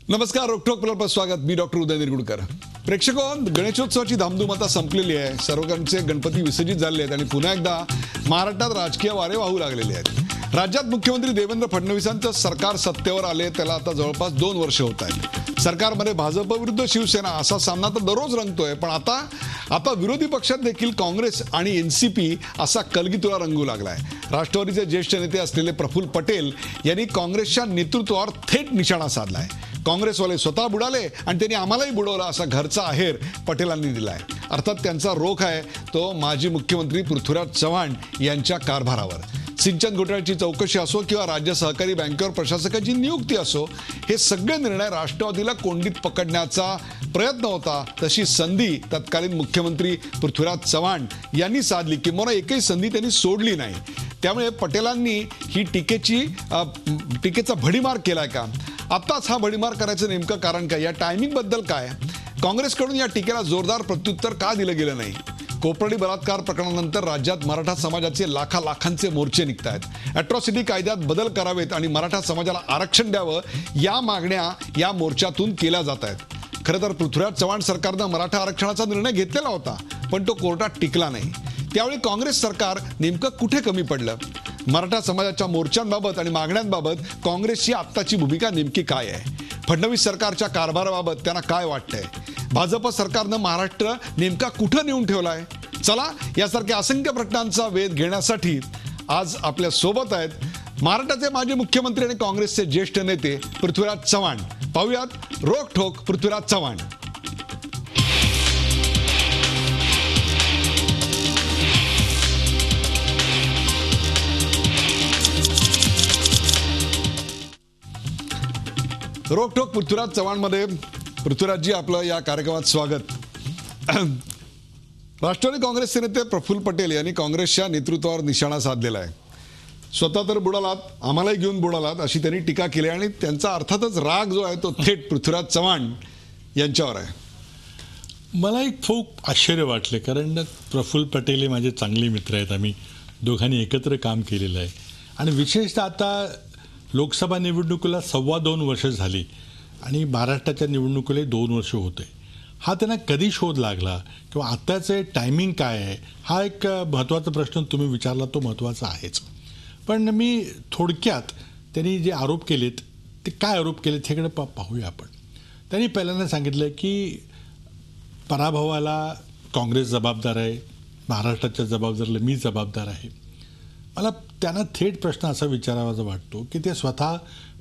नमस्कार. रोकठोक पर स्वागत. मी डॉक्टर उदय निरगुडकर. प्रेक्षको, गणेशोत्सवाची धामधूम आता संपलेली आहे. सर्वकांचे गणपती विसर्जित झाले आहेत आणि पुन्हा एकदा महाराष्ट्रात राजकीय वारे वाहू लागलेले आहेत. राज्यात मुख्यमंत्री देवेंद्र फडणवीसांचं सरकार सत्तेवर आले त्याला आता जवळपास 2 वर्ष होत आहेत. सरकारमध्ये भाजप विरुद्ध शिवसेना असा सामना तर दररोज रंगतोय, पण आता विरोधी पक्षात देखील काँग्रेस आणि एनसीपी असा कलगीतुरा रंगू लागलाय. राष्ट्रवादीचे ज्येष्ठ नेते असलेले प्रफुल्ल पटेल यांनी काँग्रेसच्या नेतृत्वावर थेट निशाणा साधलाय. काँग्रेसवाले स्वतः बुडाले आणि त्यांनी आम्हालाही बुडवलं असा घरचा आहेर पटेलांनी दिलाय. अर्थात त्यांचा रोख आहे तो माजी मुख्यमंत्री पृथ्वीराज चव्हाण यांच्या कारभारावर. सिंचन घोटाळ्याची चौकशी असो किंवा राज्य सहकारी बँकेवर प्रशासकाची नियुक्ती असो, हे सगळे निर्णय राष्ट्रवादीला कोंडीत पकडण्याचा प्रयत्न होता. तशी संधी तत्कालीन मुख्यमंत्री पृथ्वीराज चव्हाण यांनी साधली, किंवा एकही संधी त्यांनी सोडली नाही. त्यामुळे पटेलांनी ही टीकेचा भडीमार केलाय का? आत्ताच हा भडीमार करायचं नेमकं कारण काय? या टायमिंग बद्दल काय? काँग्रेसकडून या टीकेला जोरदार प्रत्युत्तर का दिलं गेलं नाही? कोपर्डी बलात्कार प्रकरणानंतर राज्यात मराठा समाजाचे लाखांचे मोर्चे निघत आहेत. अॅट्रॉसिटी कायद्यात बदल करावेत आणि मराठा समाजाला आरक्षण द्यावं, या मागण्या या मोर्चातून केल्या जात आहेत. खरं तर पृथ्वीराज चव्हाण सरकारनं मराठा आरक्षणाचा निर्णय घेतलेला होता, पण तो कोर्टात टिकला नाही. त्यावेळी काँग्रेस सरकार नेमकं कुठे कमी पडलं? मराठा समाजाच्या मोर्चांबाबत आणि मागण्यांबाबत काँग्रेसची आत्ताची भूमिका नेमकी काय आहे? फडणवीस सरकारच्या कारभाराबाबत त्यांना काय वाटतंय? भाजप सरकारनं महाराष्ट्र नेमका कुठं नेऊन ठेवलाय? चला, यासारख्या असंख्य प्रश्नांचा वेध घेण्यासाठी आज आपल्या सोबत आहेत महाराष्ट्राचे माजी मुख्यमंत्री आणि काँग्रेसचे ज्येष्ठ नेते पृथ्वीराज चव्हाण. पाहूयात रोकठोक पृथ्वीराज चव्हाण. रोकठोक पृथ्वीराज चव्हाणमध्ये पृथ्वीराजजी, आपलं या कार्यक्रमात स्वागत. राष्ट्रवादी काँग्रेसचे नेते प्रफुल्ल पटेल यांनी काँग्रेसच्या नेतृत्वावर निशाणा साधलेला आहे. स्वतः तर बुडालात, आम्हालाही घेऊन बुडालात अशी त्यांनी टीका केली आणि त्यांचा अर्थातच राग जो आहे तो थेट पृथ्वीराज चव्हाण यांच्यावर आहे. मला एक खूप आश्चर्य वाटले, कारण प्रफुल्ल पटेल हे माझे चांगले मित्र आहेत. आम्ही दोघांनी एकत्र काम केलेलं आहे आणि विशेषतः आता लोकसभा निवडणुकीला 2.25 वर्ष झाली आणि महाराष्ट्राच्या निवडणुकीला 2 वर्ष होते. हा त्यांना कधी शोध लागला किंवा आत्ताचे टायमिंग काय आहे, हा एक महत्त्वाचा प्रश्न तुम्ही विचारला, तो महत्त्वाचा आहेच. पण मी थोडक्यात त्यांनी जे आरोप केलेत ते काय आरोप केलेत हेकडे पाहूया आपण. त्यांनी पहिल्यांदा सांगितलं की पराभवाला काँग्रेस जबाबदार आहे, महाराष्ट्राच्या जबाबदारीला मी जबाबदार आहे. मला त्यांना थेट प्रश्न असा विचारावाचा वाटतो की ते स्वतः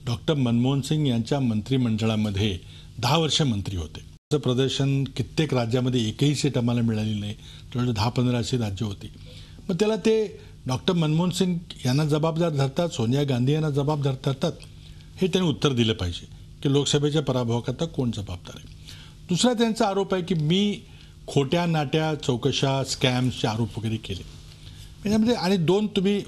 डॉक्टर मनमोहन सिंग यांच्या मंत्रिमंडळामध्ये 10 वर्ष मंत्री होते. त्याचं प्रदर्शन कित्येक राज्यामध्ये एकही सीट आम्हाला मिळाली नाही, त्यामुळे 10-15 अशी राज्य होती. मग त्याला ते डॉक्टर मनमोहन सिंग यांना जबाबदार धरतात, सोनिया गांधी यांना जबाबदार धरतात, हे त्यांनी उत्तर दिलं पाहिजे की लोकसभेच्या पराभवाकरता कोण जबाबदार आहे. दुसरा त्यांचा आरोप आहे की मी खोट्या नाट्या चौकशा स्कॅम्सचे आरोप वगैरे केले. त्याच्यामध्ये आणि 2 तुम्ही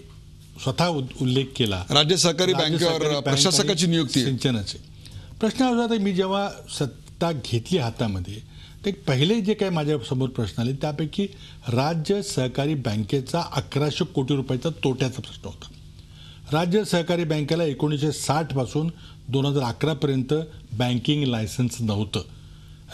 स्वतः उल्लेख केला, राज्य सहकारी बँकेवर प्रशासकाची नियुक्ती, सिंचनाचे प्रश्न होता. मी जेव्हा सत्ता घेतली हातामध्ये, ते पहिले जे काही माझ्यासमोर प्रश्न आले त्यापैकी राज्य सहकारी बँकेचा 1100 कोटी रुपयाचा तोट्याचा प्रश्न होता. राज्य सहकारी बँकेला 1960 पासून 2011 पर्यंत बँकिंग लायसन्स नव्हतं.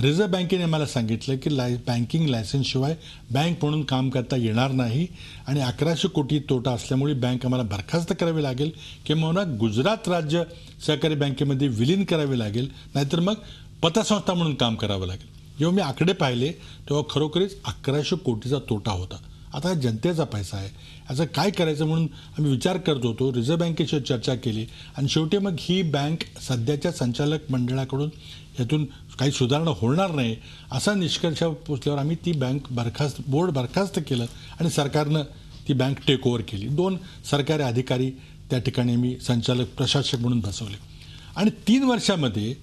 रिझर्व्ह बँकेने मला सांगितलं की बँकिंग लायसन्सशिवाय बँक म्हणून काम करता येणार नाही आणि 1100 कोटी तोटा असल्यामुळे बँक आम्हाला बरखास्त करावी लागेल किंवा गुजरात राज्य सहकारी बँकेमध्ये विलीन करावे लागेल, नाहीतर मग पतसंस्था म्हणून काम करावं लागेल. जेव्हा मी आकडे पाहिले तेव्हा खरोखरीच 1100 कोटीचा तोटा होता. आता हा जनतेचा पैसा आहे, याचं काय करायचं म्हणून आम्ही विचार करत होतो. रिझर्व्ह बँकेशी चर्चा केली आणि शेवटी मग ही बँक सध्याच्या संचालक मंडळाकडून यातून काही सुधारणा होणार नाही असा निष्कर्ष पोचल्यावर आम्ही ती बँक बोर्ड बरखास्त केलं आणि सरकारनं ती बँक टेक ओव्हर केली. 2 सरकारी अधिकारी त्या ठिकाणी मी संचालक प्रशासक म्हणून बसवले आणि 3 वर्षामध्ये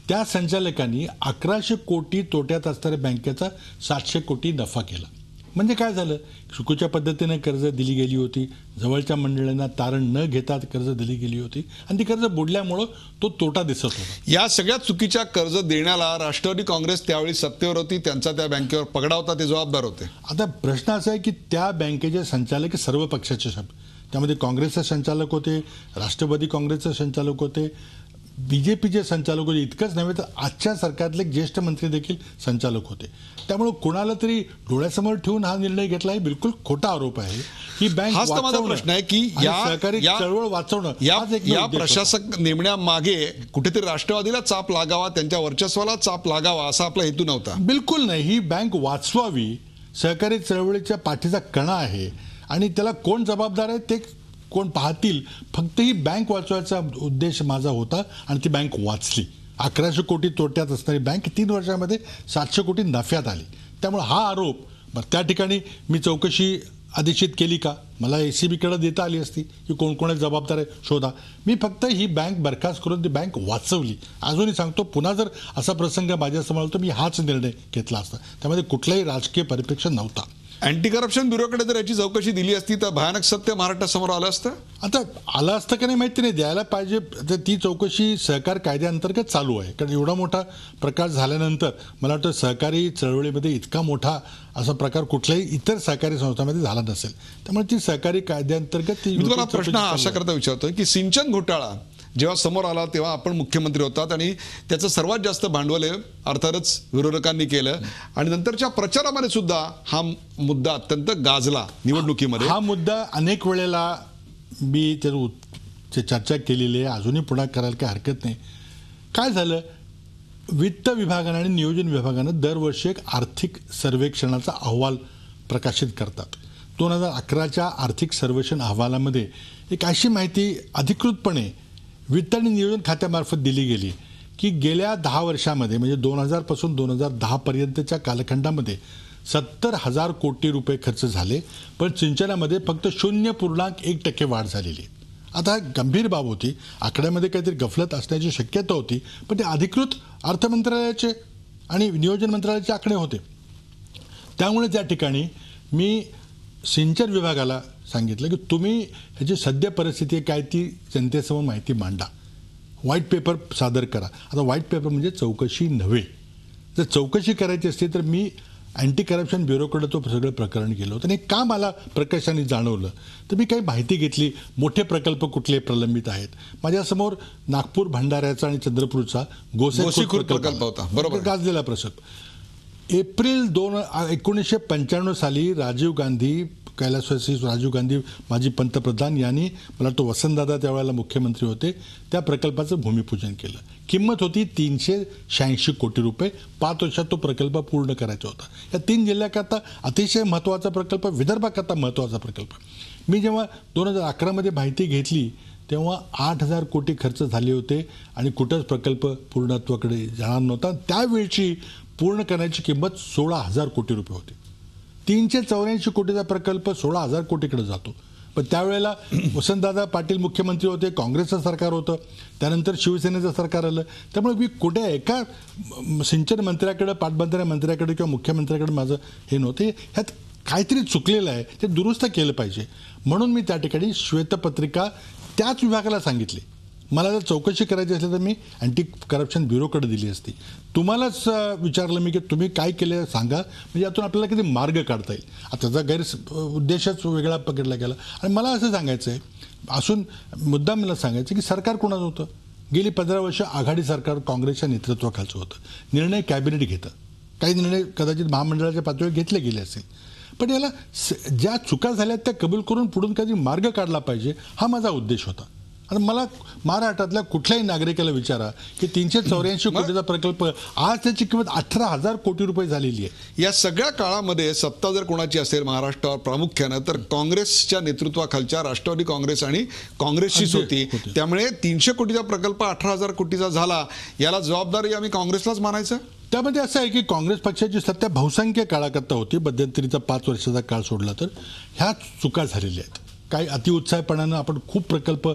त्या संचालकांनी 1100 कोटी तोट्यात असणाऱ्या बँकेचा 700 कोटी नफा केला. म्हणजे काय झालं, चुकीच्या पद्धतीने कर्ज दिली गेली होती, जवळच्या मंडळांना तारण न घेता कर्ज दिली गेली होती आणि ती कर्ज बुडल्यामुळं तो तोटा दिसत होता. या सगळ्या चुकीच्या कर्ज देण्याला राष्ट्रवादी काँग्रेस त्यावेळी सत्तेवर होती, त्यांचा त्या बँकेवर पगडा होता, ते जबाबदार होते. आता प्रश्न असा आहे की त्या बँकेचे संचालक सर्व पक्षाचे, त्यामध्ये काँग्रेसचे संचालक होते, राष्ट्रवादी काँग्रेसचे संचालक होते, BJPचे संचालक होते. इतकंच नव्हे तर आजच्या सरकारतले ज्येष्ठ मंत्री देखील संचालक होते. त्यामुळे कोणाला तरी डोळ्यासमोर ठेवून हा निर्णय घेतला हे बिलकुल खोटा आरोप आहे. ही बँक हाच तर माझा प्रश्न आहे की सहकारी चळवळ वाचवणं हाच एकमेव या उद्देश होता. प्रशासक नेमण्यामागे कुठेतरी राष्ट्रवादीला चाप लागावा, त्यांच्या वर्चस्वाला चाप लागावा असा आपला हेतू नव्हता. बिलकुल नाही. ही बँक वाचवावी, सहकारी चळवळीच्या पाठीचा कणा आहे आणि त्याला कोण जबाबदार आहे ते कोण पाहतील. फक्त ही बँक वाचवायचा उद्देश माझा होता आणि ती बँक वाचली. 1100 कोटी तोट्यात असणारी बँक 3 वर्षामध्ये 700 कोटी नफ्यात आली. त्यामुळे हा आरोप त्या ठिकाणी मी चौकशी आदेशित केली का? मला ACBकडे देता आली असती की कोण कोण जबाबदार आहे शोधा. मी फक्त ही बँक बरखास्त करून ती बँक वाचवली. अजूनही सांगतो, पुन्हा जर असा प्रसंग माझ्यासमोर आला तर मी हाच निर्णय घेतला असता. त्यामध्ये कुठलाही राजकीय परिप्रेक्ष्य नव्हता. अँटी करप्शन ब्युरोकडे जर याची चौकशी दिली असती तर भयानक सत्य महाराष्ट्रासमोर आलं असतं. आता आलं असतं का नाही माहिती नाही, द्यायला पाहिजे. तर ती चौकशी सहकार कायद्याअंतर्गत चालू आहे. कारण एवढा मोठा प्रकार झाल्यानंतर मला वाटतं सहकारी चळवळीमध्ये इतका मोठा असा प्रकार कुठल्याही इतर सहकारी संस्थांमध्ये झाला नसेल. त्यामुळे ती सहकारी कायद्याअंतर्गत ती मी तुम्हाला प्रश्न हा अशा करता विचारतोय की सिंचन घोटाळा जेव्हा समोर आला तेव्हा आपण मुख्यमंत्री होतात आणि त्याचं सर्वात जास्त भांडवल हे अर्थातच विरोधकांनी केलं आणि नंतरच्या प्रचारामध्ये सुद्धा हा मुद्दा अत्यंत गाजला निवडणुकीमध्ये. हा मुद्दा अनेक वेळेला मी त्याची चर्चा केलेली आहे. अजूनही पुन्हा करायला काही हरकत नाही. काय झालं, वित्त विभागानं आणि नियोजन विभागानं दरवर्षी एक आर्थिक सर्वेक्षणाचा अहवाल प्रकाशित करतात. 2011च्या आर्थिक सर्वेक्षण अहवालामध्ये एक अशी माहिती अधिकृतपणे वित्त आणि नियोजन खात्यामार्फत दिली गेली की गेल्या 10 वर्षामध्ये म्हणजे 2000 पासून 2010 पर्यंतच्या कालखंडामध्ये 70,000 कोटी रुपये खर्च झाले, पण सिंचनामध्ये फक्त 0.1% वाढ झालेली. आता गंभीर बाब होती. आकड्यामध्ये काहीतरी गफलत असण्याची शक्यता होती, पण ते अधिकृत अर्थ मंत्रालयाचे आणि नियोजन मंत्रालयाचे आकडे होते. त्यामुळे त्या ठिकाणी मी सिंचन विभागाला सांगितलं की तुम्ही ह्याची सद्य परिस्थिती काय ती जनतेसमोर माहिती मांडा, व्हाईट पेपर सादर करा. आता व्हाईट पेपर म्हणजे चौकशी नव्हे. जर चौकशी करायची असती तर मी अँटी करप्शन ब्युरोकडे तो सगळं प्रकरण गेलं होतं आणि का मला प्रकर्षाने जाणवलं तर मी काही माहिती घेतली. मोठे प्रकल्प कुठले प्रलंबित आहेत. माझ्यासमोर नागपूर, भंडाऱ्याचा आणि चंद्रपूरचा गोसेखुर्द प्रकल्प होता. बरोबर, गाजलेला प्रसंग. एप्रिल 1995 साली राजीव गांधी, कैलासवासी राजीव गांधी माजी पंतप्रधान यांनी, मला वाटतं वसंतदादा त्यावेळेला मुख्यमंत्री होते, त्या प्रकल्पाचं भूमिपूजन केलं. किंमत होती 386 कोटी रुपये. 5 वर्षात तो प्रकल्प पूर्ण करायचा होता. या 3 जिल्ह्याकरता अतिशय महत्त्वाचा प्रकल्प, विदर्भाकरता महत्त्वाचा प्रकल्प. मी जेव्हा 2011मध्ये माहिती घेतली तेव्हा 8,000 कोटी खर्च झाले होते आणि कुठंच प्रकल्प पूर्णत्वाकडे जाणार नव्हता. त्यावेळची पूर्ण करण्याची किंमत 16,000 कोटी रुपये होती. 384 कोटीचा प्रकल्प 16,000 कोटीकडे जातो. पण त्यावेळेला वसंतदादा पाटील मुख्यमंत्री होते, काँग्रेसचं सरकार होतं, त्यानंतर शिवसेनेचं सरकार आलं. त्यामुळे मी कुठे एका सिंचन मंत्र्याकडे, पाटबंधारे मंत्र्याकडे किंवा मुख्यमंत्र्याकडे माझं हे नव्हतं. ह्यात काहीतरी चुकलेलं आहे, ते दुरुस्त केलं पाहिजे. म्हणून मी त्या ठिकाणी श्वेतपत्रिका त्याच विभागाला सांगितली. मला जर चौकशी करायची असेल तर मी अँटी करप्शन ब्युरोकडे दिली असती. तुम्हालाच विचारलं मी की तुम्ही काय केलं सांगा, म्हणजे यातून आपल्याला किती मार्ग काढता येईल. आता त्याचा उद्देशच वेगळा पकडला गेला. आणि मला असं सांगायचं आहे, असून मुद्दा मला सांगायचं की सरकार कोणाचं होतं? गेली 15 वर्ष आघाडी सरकार काँग्रेसच्या नेतृत्वाखालचं होतं. निर्णय कॅबिनेट घेतं, काही निर्णय कदाचित महामंडळाच्या पातळीवर घेतले गेले असेल, पण याला ज्या चुका झाल्या त्या कबूल करून पुढून काहीतरी मार्ग काढला पाहिजे, हा माझा उद्देश होता. आणि मला महाराष्ट्रातल्या कुठल्याही नागरिकाला विचारा की 384 कोटीचा प्रकल्प आज त्याची किंमत 18,000 कोटी रुपये झालेली आहे. या सगळ्या काळामध्ये सत्ता जर कोणाची असेल महाराष्ट्रावर प्रामुख्यानं तर काँग्रेसच्या नेतृत्वाखालच्या राष्ट्रवादी काँग्रेस आणि काँग्रेसचीच होती. त्यामुळे 300 कोटीचा प्रकल्प 18,000 कोटीचा झाला, याला जबाबदारी आम्ही काँग्रेसलाच मानायचं. त्यामध्ये असं आहे की काँग्रेस पक्षाची सत्ता बहुसंख्य काळाकरता होती. मध्यंतरीचा 5 वर्षाचा काळ सोडला तर ह्या चुका झालेल्या आहेत. काही अतिउत्साहपणानं आपण खूप प्रकल्प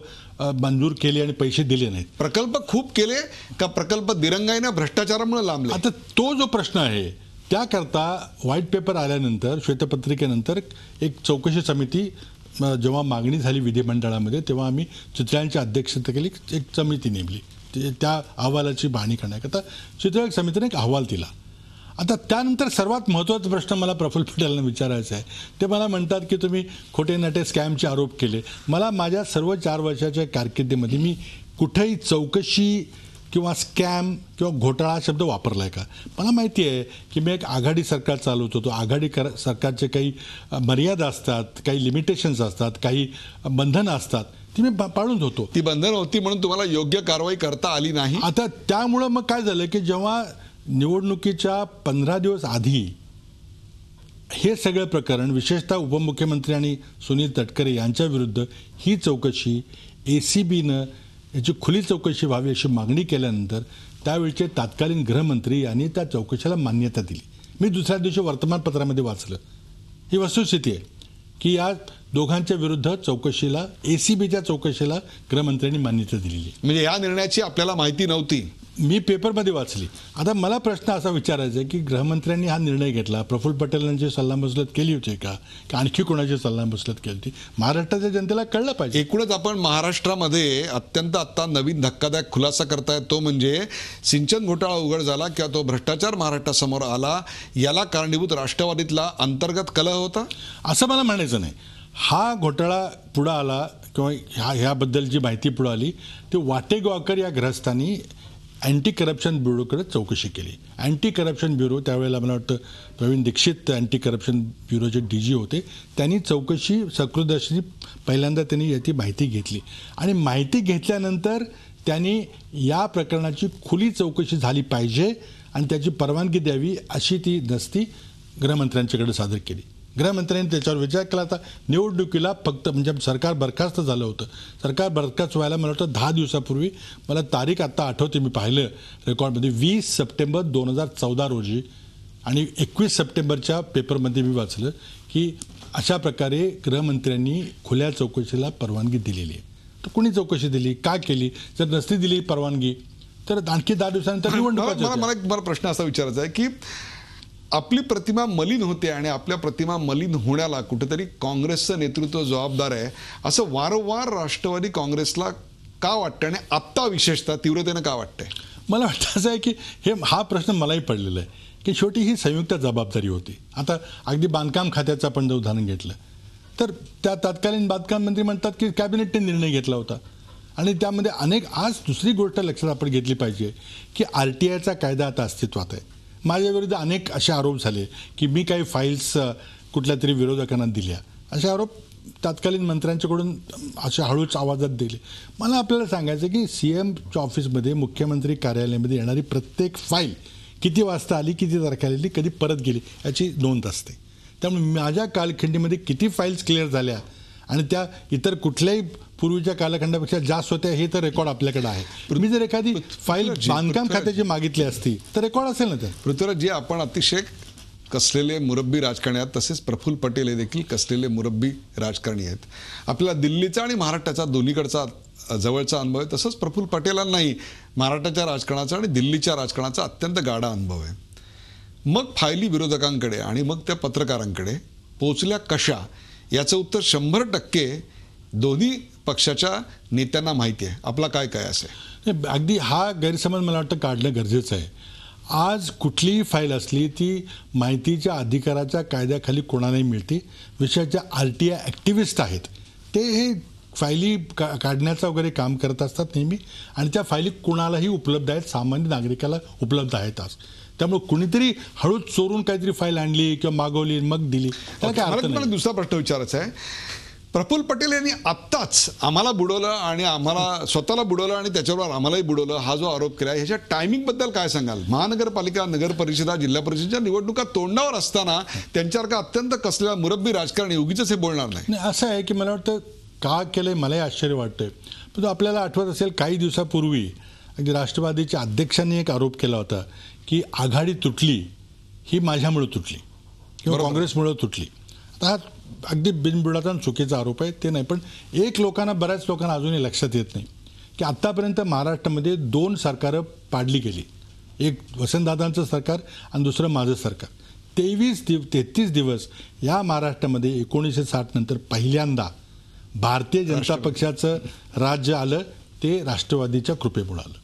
मंजूर केले आणि पैसे दिले नाहीत. प्रकल्प खूप केले का प्रकल्प दिरंगाईनं भ्रष्टाचारामुळे लांबले? आता तो जो प्रश्न आहे त्याकरता व्हाईट पेपर आल्यानंतर, श्वेतपत्रिकेनंतर एक चौकशी समिती जेव्हा मागणी झाली विधिमंडळामध्ये तेव्हा आम्ही चितळ्यांच्या अध्यक्षतेखाली एक समिती नेमली. त्या अहवालाची पाहणी करण्याकरता चितळ्या समितीने एक अहवाल दिला. आता त्यानंतर सर्वात महत्त्वाचा प्रश्न मला प्रफुल्ल पटेलांना विचारायचा आहे. ते मला म्हणतात की तुम्ही खोटे नाटे स्कॅमचे आरोप केले. मला माझ्या सर्व 4 वर्षाच्या कारकिर्दीमध्ये मी कुठेही चौकशी किंवा स्कॅम किंवा घोटाळा हा शब्द वापरला आहे का? मला माहिती आहे की मी एक आघाडी सरकार चालवत होतो. सरकारचे काही मर्यादा असतात, काही लिमिटेशन्स असतात, काही बंधनं असतात, ती मी पाळून होतो. ती बंधन होती म्हणून तुम्हाला योग्य कारवाई करता आली नाही. आता त्यामुळं मग काय झालं की जेव्हा निवडणुकीच्या 15 दिवस आधी हे सगळं प्रकरण, विशेषतः उपमुख्यमंत्री आणि सुनील तटकरे यांच्या विरुद्ध ही चौकशी ACBनं याची खुली चौकशी व्हावी अशी मागणी केल्यानंतर त्यावेळचे तत्कालीन गृहमंत्री यांनी त्या चौकशीला मान्यता दिली. मी दुसऱ्या दिवशी वर्तमानपत्रामध्ये वाचलं. ही वस्तुस्थिती आहे की या दोघांच्या विरुद्ध चौकशीला, ACBच्या चौकशीला गृहमंत्र्यांनी मान्यता दिलेली. म्हणजे या निर्णयाची आपल्याला माहिती नव्हती. मी पेपरमध्ये वाचली. आता मला प्रश्न असा विचारायचा आहे की गृहमंत्र्यांनी हा निर्णय घेतला, प्रफुल्ल पटेलांची सल्लामसलत केली होती का आणखी कोणाची सल्लामसलत केली होती? महाराष्ट्राच्या जनतेला कळलं पाहिजे. एकूणच आपण महाराष्ट्रामध्ये अत्यंत आता नवीन धक्कादायक खुलासा करताय तो म्हणजे सिंचन घोटाळा उघड झाला किंवा तो भ्रष्टाचार महाराष्ट्रासमोर आला, याला कारणीभूत राष्ट्रवादीतला अंतर्गत कलह होता असं मला म्हणायचं नाही. हा घोटाळा पुढं आला किंवा ह्याबद्दल जी माहिती पुढं आली ते वाटेगावकर या ग्रहस्थांनी अँटी करप्शन ब्युरोकडे चौकशी केली. अँटी करप्शन ब्युरो, त्यावेळेला मला वाटतं प्रवीण दीक्षित अँटी करप्शन ब्युरोचे DG होते, त्यांनी चौकशी सकृदर्शनी पहिल्यांदा त्यांनी याची माहिती घेतली आणि माहिती घेतल्यानंतर त्यांनी या प्रकरणाची खुली चौकशी झाली पाहिजे आणि त्याची परवानगी द्यावी अशी ती नस्ती गृहमंत्र्यांच्याकडे सादर केली. गृहमंत्र्यांनी त्याच्यावर विचार केला. आता निवडणुकीला फक्त म्हणजे सरकार बरखास्त झालं होतं. सरकार बरखास्त व्हायला मला वाटतं 10 दिवसापूर्वी, मला तारीख आत्ता आठवते, मी पाहिलं रेकॉर्डमध्ये, 20 सप्टेंबर 2014 रोजी आणि 21 सप्टेंबरच्या पेपरमध्ये मी वाचलं की अशा प्रकारे गृहमंत्र्यांनी खुल्या चौकशीला परवानगी दिलेली आहे. तर कोणी चौकशी दिली, का केली? जर नसती दिली परवानगी तर आणखी 10 दिवसानंतर निवडणूक. मला प्रश्न असा विचारायचा आहे की आपली प्रतिमा मलिन होते आणि आपल्या प्रतिमा मलिन होण्याला कुठेतरी काँग्रेसचं नेतृत्व जबाबदार आहे असं वारंवार राष्ट्रवादी काँग्रेसला का वाटतं आणि आत्ता विशेषतः तीव्रतेनं का वाटतंय? मला वाटतं असं आहे की हा प्रश्न मलाही पडलेला आहे की शेवटी ही संयुक्त जबाबदारी होती. आता अगदी बांधकाम खात्याचं आपण जर उदाहरण घेतलं तर त्या तत्कालीन बांधकाम मंत्री म्हणतात की कॅबिनेटने निर्णय घेतला होता आणि त्यामध्ये आज दुसरी गोष्ट लक्षात आपण घेतली पाहिजे की RTIचा कायदा आता अस्तित्वात आहे. माझ्याविरुद्ध अनेक असे आरोप झाले की मी काही फाईल्स कुठल्या तरी विरोधकांना दिल्या, असे आरोप तत्कालीन मंत्र्यांच्याकडून अशा हळूच आवाजात दिले. मला आपल्याला सांगायचं की CMच्या ऑफिसमध्ये, मुख्यमंत्री कार्यालयामध्ये येणारी प्रत्येक फाईल किती वाजता आली, किती तारखेला आली, कधी परत गेली याची नोंद असते. त्यामुळे माझ्या कालखंडीमध्ये किती फाईल्स क्लिअर झाल्या आणि त्या इतर कुठल्याही पूर्वीच्या कालखंडापेक्षा जास्त होत्या हे तर रेकॉर्ड आपल्याकडे आहे. मी जर एखादी फाईल बांधकाम खात्याची मागितली असती तर रेकॉर्ड असेल ना. तर पृथ्वीराज जी, आपण अतिशय कसलेले मुरब्बी राजकारणी आहेत, तसेच प्रफुल्ल पटेल हे देखील कसलेले मुरब्बी राजकारणी आहेत. आपल्याला दिल्लीचा आणि महाराष्ट्राचा दोन्हीकडचा जवळचा अनुभव आहे. तसंच प्रफुल्ल पटेलांनाही महाराष्ट्राच्या राजकारणाचा आणि दिल्लीच्या राजकारणाचा अत्यंत गाढा अनुभव आहे. मग फायली विरोधकांकडे आणि मग त्या पत्रकारांकडे पोचल्या कशा, याचं उत्तर 100% दोन्ही पक्षाच्या नेत्यांना माहिती आहे. आपला काय असेल? अगदी हा गैरसमज मला वाटतं काढणं गरजेचं आहे. आज कुठलीही फाईल असली ती माहितीच्या अधिकाराच्या कायद्याखाली कोणालाही मिळते. विशेषतः RTI ॲक्टिव्हिस्ट आहेत ते हे फायली काढण्याचं वगैरे काम करत असतात नेहमी आणि त्या फायली कुणालाही उपलब्ध आहेत, सामान्य नागरिकाला उपलब्ध आहेत. आज त्यामुळे कुणीतरी हळूच चोरून काहीतरी फाईल आणली किंवा मागवली मग दिली, त्याला काय अर्थ नाही. दुसरा प्रश्न विचारायचा आहे. प्रफुल्ल पटेल यांनी आत्ताच आम्हाला बुडवलं आणि आम्हाला स्वतःला बुडवलं आणि त्याच्याबरोबर आम्हालाही बुडवलं हा जो आरोप केला, ह्याच्या टायमिंगबद्दल काय सांगाल? महानगरपालिका, नगर परिषदा, जिल्हा परिषदेच्या निवडणुका तोंडावर असताना त्यांच्यासारखा अत्यंत कसलेला मुरब्बी राजकारणी उगीच हे बोलणार नाही. असं आहे की मला वाटतं का केलंय मलाही आश्चर्य वाटतंय. पण आपल्याला आठवत असेल काही दिवसापूर्वी अगदी राष्ट्रवादीच्या अध्यक्षांनी एक आरोप केला होता की आघाडी तुटली ही माझ्यामुळे तुटली किंवा काँग्रेसमुळे तुटली. आता हा अगदी बिनबुडाचा चुकीचा आरोप आहे, ते नाही. पण बऱ्याच लोकांना अजूनही लक्षात येत नाही की आत्तापर्यंत महाराष्ट्रामध्ये 2 सरकारं पाडली गेली. एक वसंतदादांचं सरकार आणि दुसरं माझं सरकार. 33 दिवस या महाराष्ट्रामध्ये 1960 नंतर पहिल्यांदा भारतीय जनता पक्षाचं राज्य आलं, ते राष्ट्रवादीच्या कृपेमुळे आलं.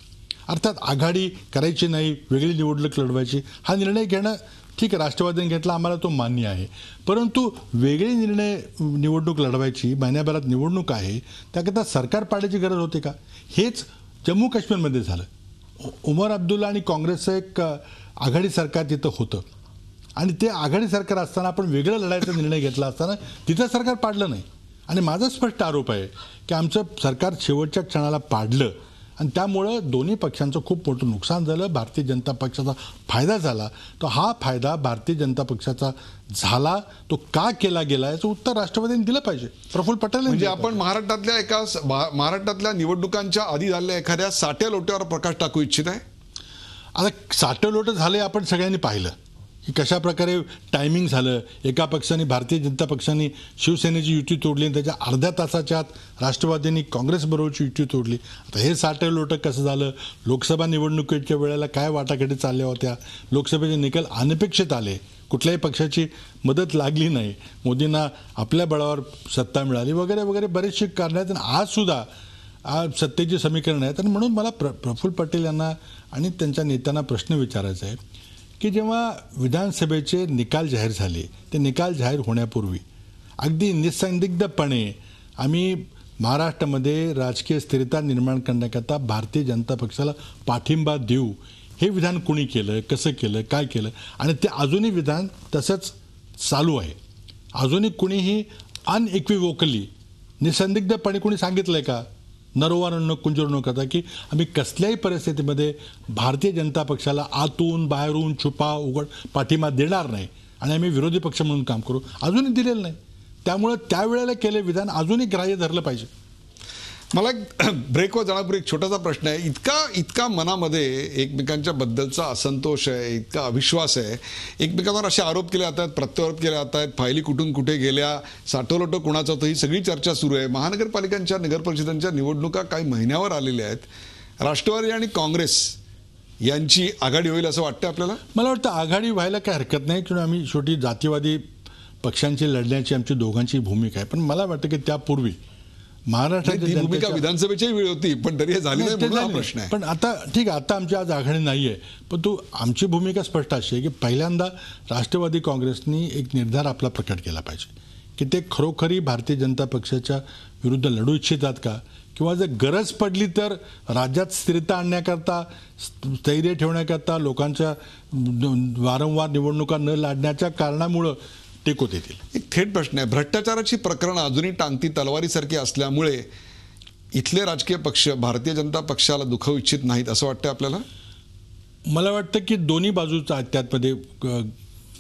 अर्थात आघाडी करायची नाही, वेगळी निवडणूक लढवायची, हा निर्णय घेणं ठीक आहे, राष्ट्रवादीने घेतला, आम्हाला तो मान्य आहे. परंतु वेगळे निर्णय निवडणूक लढवायची, महिन्याभरात निवडणूक आहे, त्याकरता सरकार पाडायची गरज होती का? हेच जम्मू काश्मीरमध्ये झालं. उमर अब्दुल्ला आणि काँग्रेसचं एक आघाडी सरकार तिथं होतं आणि ते आघाडी सरकार असताना आपण वेगळं लढायचा निर्णय घेतला असताना तिथं सरकार पाडलं नाही. आणि माझा स्पष्ट आरोप आहे की आमचं सरकार शेवटच्या क्षणाला पाडलं आणि त्यामुळं दोन्ही पक्षांचं खूप मोठं नुकसान झालं. भारतीय जनता पक्षाचा फायदा झाला. तो हा फायदा भारतीय जनता पक्षाचा झाला तो का केला गेला याचं उत्तर राष्ट्रवादीने दिलं पाहिजे. प्रफुल्ल पटेल म्हणजे आपण महाराष्ट्रातल्या निवडणुकांच्या आधी झालेल्या एखाद्या साट्या लोट्यावर प्रकाश टाकू इच्छित आहे. आता साठं लोटं झाले आपण सगळ्यांनी पाहिलं की कशा प्रकारे टायमिंग झालं. एका पक्षाने, भारतीय जनता पक्षाने शिवसेनेची युती तोडली आणि त्याच्या अर्ध्या तासाच्या आत राष्ट्रवादींनी काँग्रेसबरोबरची युती तोडली. आता हे साठं लोटं कसं झालं? लोकसभा निवडणुकीच्या वेळेला काय वाटाघाटी चालल्या होत्या? लोकसभेचे निकाल अनपेक्षित आले, कुठल्याही पक्षाची मदत लागली नाही, मोदींना आपल्या बळावर सत्ता मिळाली वगैरे वगैरे बरेचसे कारणं आहेत. आणि आजसुद्धा आज सत्तेची समीकरण आहेत. आणि म्हणून मला प्रफुल्ल पटेल यांना आणि त्यांच्या नेत्यांना प्रश्न विचारायचा आहे की जेव्हा विधानसभेचे निकाल जाहीर झाले, ते निकाल जाहीर होण्यापूर्वी अगदी निसंदिग्धपणे आम्ही महाराष्ट्रामध्ये राजकीय स्थिरता निर्माण करण्याकरता भारतीय जनता पक्षाला पाठिंबा देऊ, हे विधान कुणी केलं, कसं केलं, काय केलं? आणि ते अजूनही विधान तसंच चालू आहे. अजूनही कुणीही अनइक्विवोकली, निसंदिग्धपणे कुणी सांगितलं आहे का, नरोवानं कुंजरू न करता, की आम्ही कसल्याही परिस्थितीमध्ये भारतीय जनता पक्षाला आतून बाहेरून छुपा उघड पाठिंबा देणार नाही आणि आम्ही विरोधी पक्ष म्हणून काम करू? अजूनही दिलेलं नाही. त्यामुळं त्यावेळेला केले विधान अजूनही ग्राह्य धरलं पाहिजे. मला एक ब्रेकवर जाण्यापूर्वी एक छोटासा प्रश्न आहे. इतका मनामध्ये एकमेकांच्या बद्दलचा असंतोष आहे, इतका अविश्वास आहे, एकमेकांवर असे आरोप केले जातात, प्रत्यारोप केले जात आहेत, फायली कुठून कुठे गेल्या, साठवलोटं कुणाचं होतं, ही सगळी चर्चा सुरू आहे. महानगरपालिकांच्या, नगरपरिषदांच्या निवडणुका काही महिन्यावर आलेल्या आहेत. राष्ट्रवादी आणि काँग्रेस यांची आघाडी होईल असं वाटतं आपल्याला? मला वाटतं आघाडी व्हायला काही हरकत नाही, किंवा आम्ही शेवटी जातीवादी पक्षांची लढण्याची आमची दोघांची भूमिका आहे. पण मला वाटतं की त्यापूर्वी महाराष्ट्राची भूमिका विधानसभेची वेळ होती, पण तरी हे झाली नाही म्हणून हा प्रश्न आहे. पण आता ठीक आहे, आता आमची आज आघाडी नाही आहे, पण तो आमची भूमिका स्पष्ट अशी आहे की पहिल्यांदा राष्ट्रवादी काँग्रेसनी एक निर्धार आपला प्रकट केला पाहिजे की ते खरोखरी भारतीय जनता पक्षाच्या विरुद्ध लढू इच्छितात का, किंवा जर गरज पडली तर राज्यात स्थिरता आणण्याकरता, स्थैर्य ठेवण्याकरता, लोकांच्या वारंवार निवडणुका न लढण्याच्या कारणामुळं टेकवत येतील. एक थेट प्रश्न आहे. भ्रष्टाचाराची प्रकरणं अजूनही टांगती तलवारीसारखी असल्यामुळे इथले राजकीय पक्ष भारतीय जनता पक्षाला दुखावू इच्छित नाहीत असं वाटतं आपल्याला? मला वाटतं की दोन्ही बाजूचा त्यामध्ये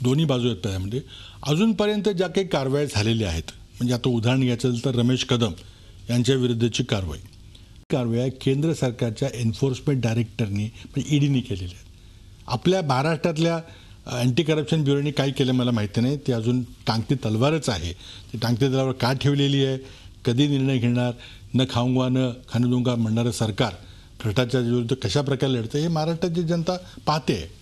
दोन्ही बाजू आहेत. त्यामध्ये अजूनपर्यंत ज्या काही कारवाया झालेल्या आहेत, म्हणजे आता उदाहरण घ्यायचं तर रमेश कदम यांच्या विरुद्धची कारवाई केंद्र सरकारच्या एन्फोर्समेंट डायरेक्टरनी म्हणजे ईडीनी केलेल्या आहेत. आपल्या महाराष्ट्रातल्या अँटी करप्शन ब्युरोनी काय केलं मला माहिती नाही. ते अजून टांगती तलवारच आहे. ती टांगती तलवार का ठेवलेली आहे, कधी निर्णय घेणार, न खाऊंगा न खाणं दूंगा म्हणणारं सरकार भ्रष्टाचाराच्या विरुद्ध कशा प्रकारे लढतं हे महाराष्ट्राची जनता पाहते आहे.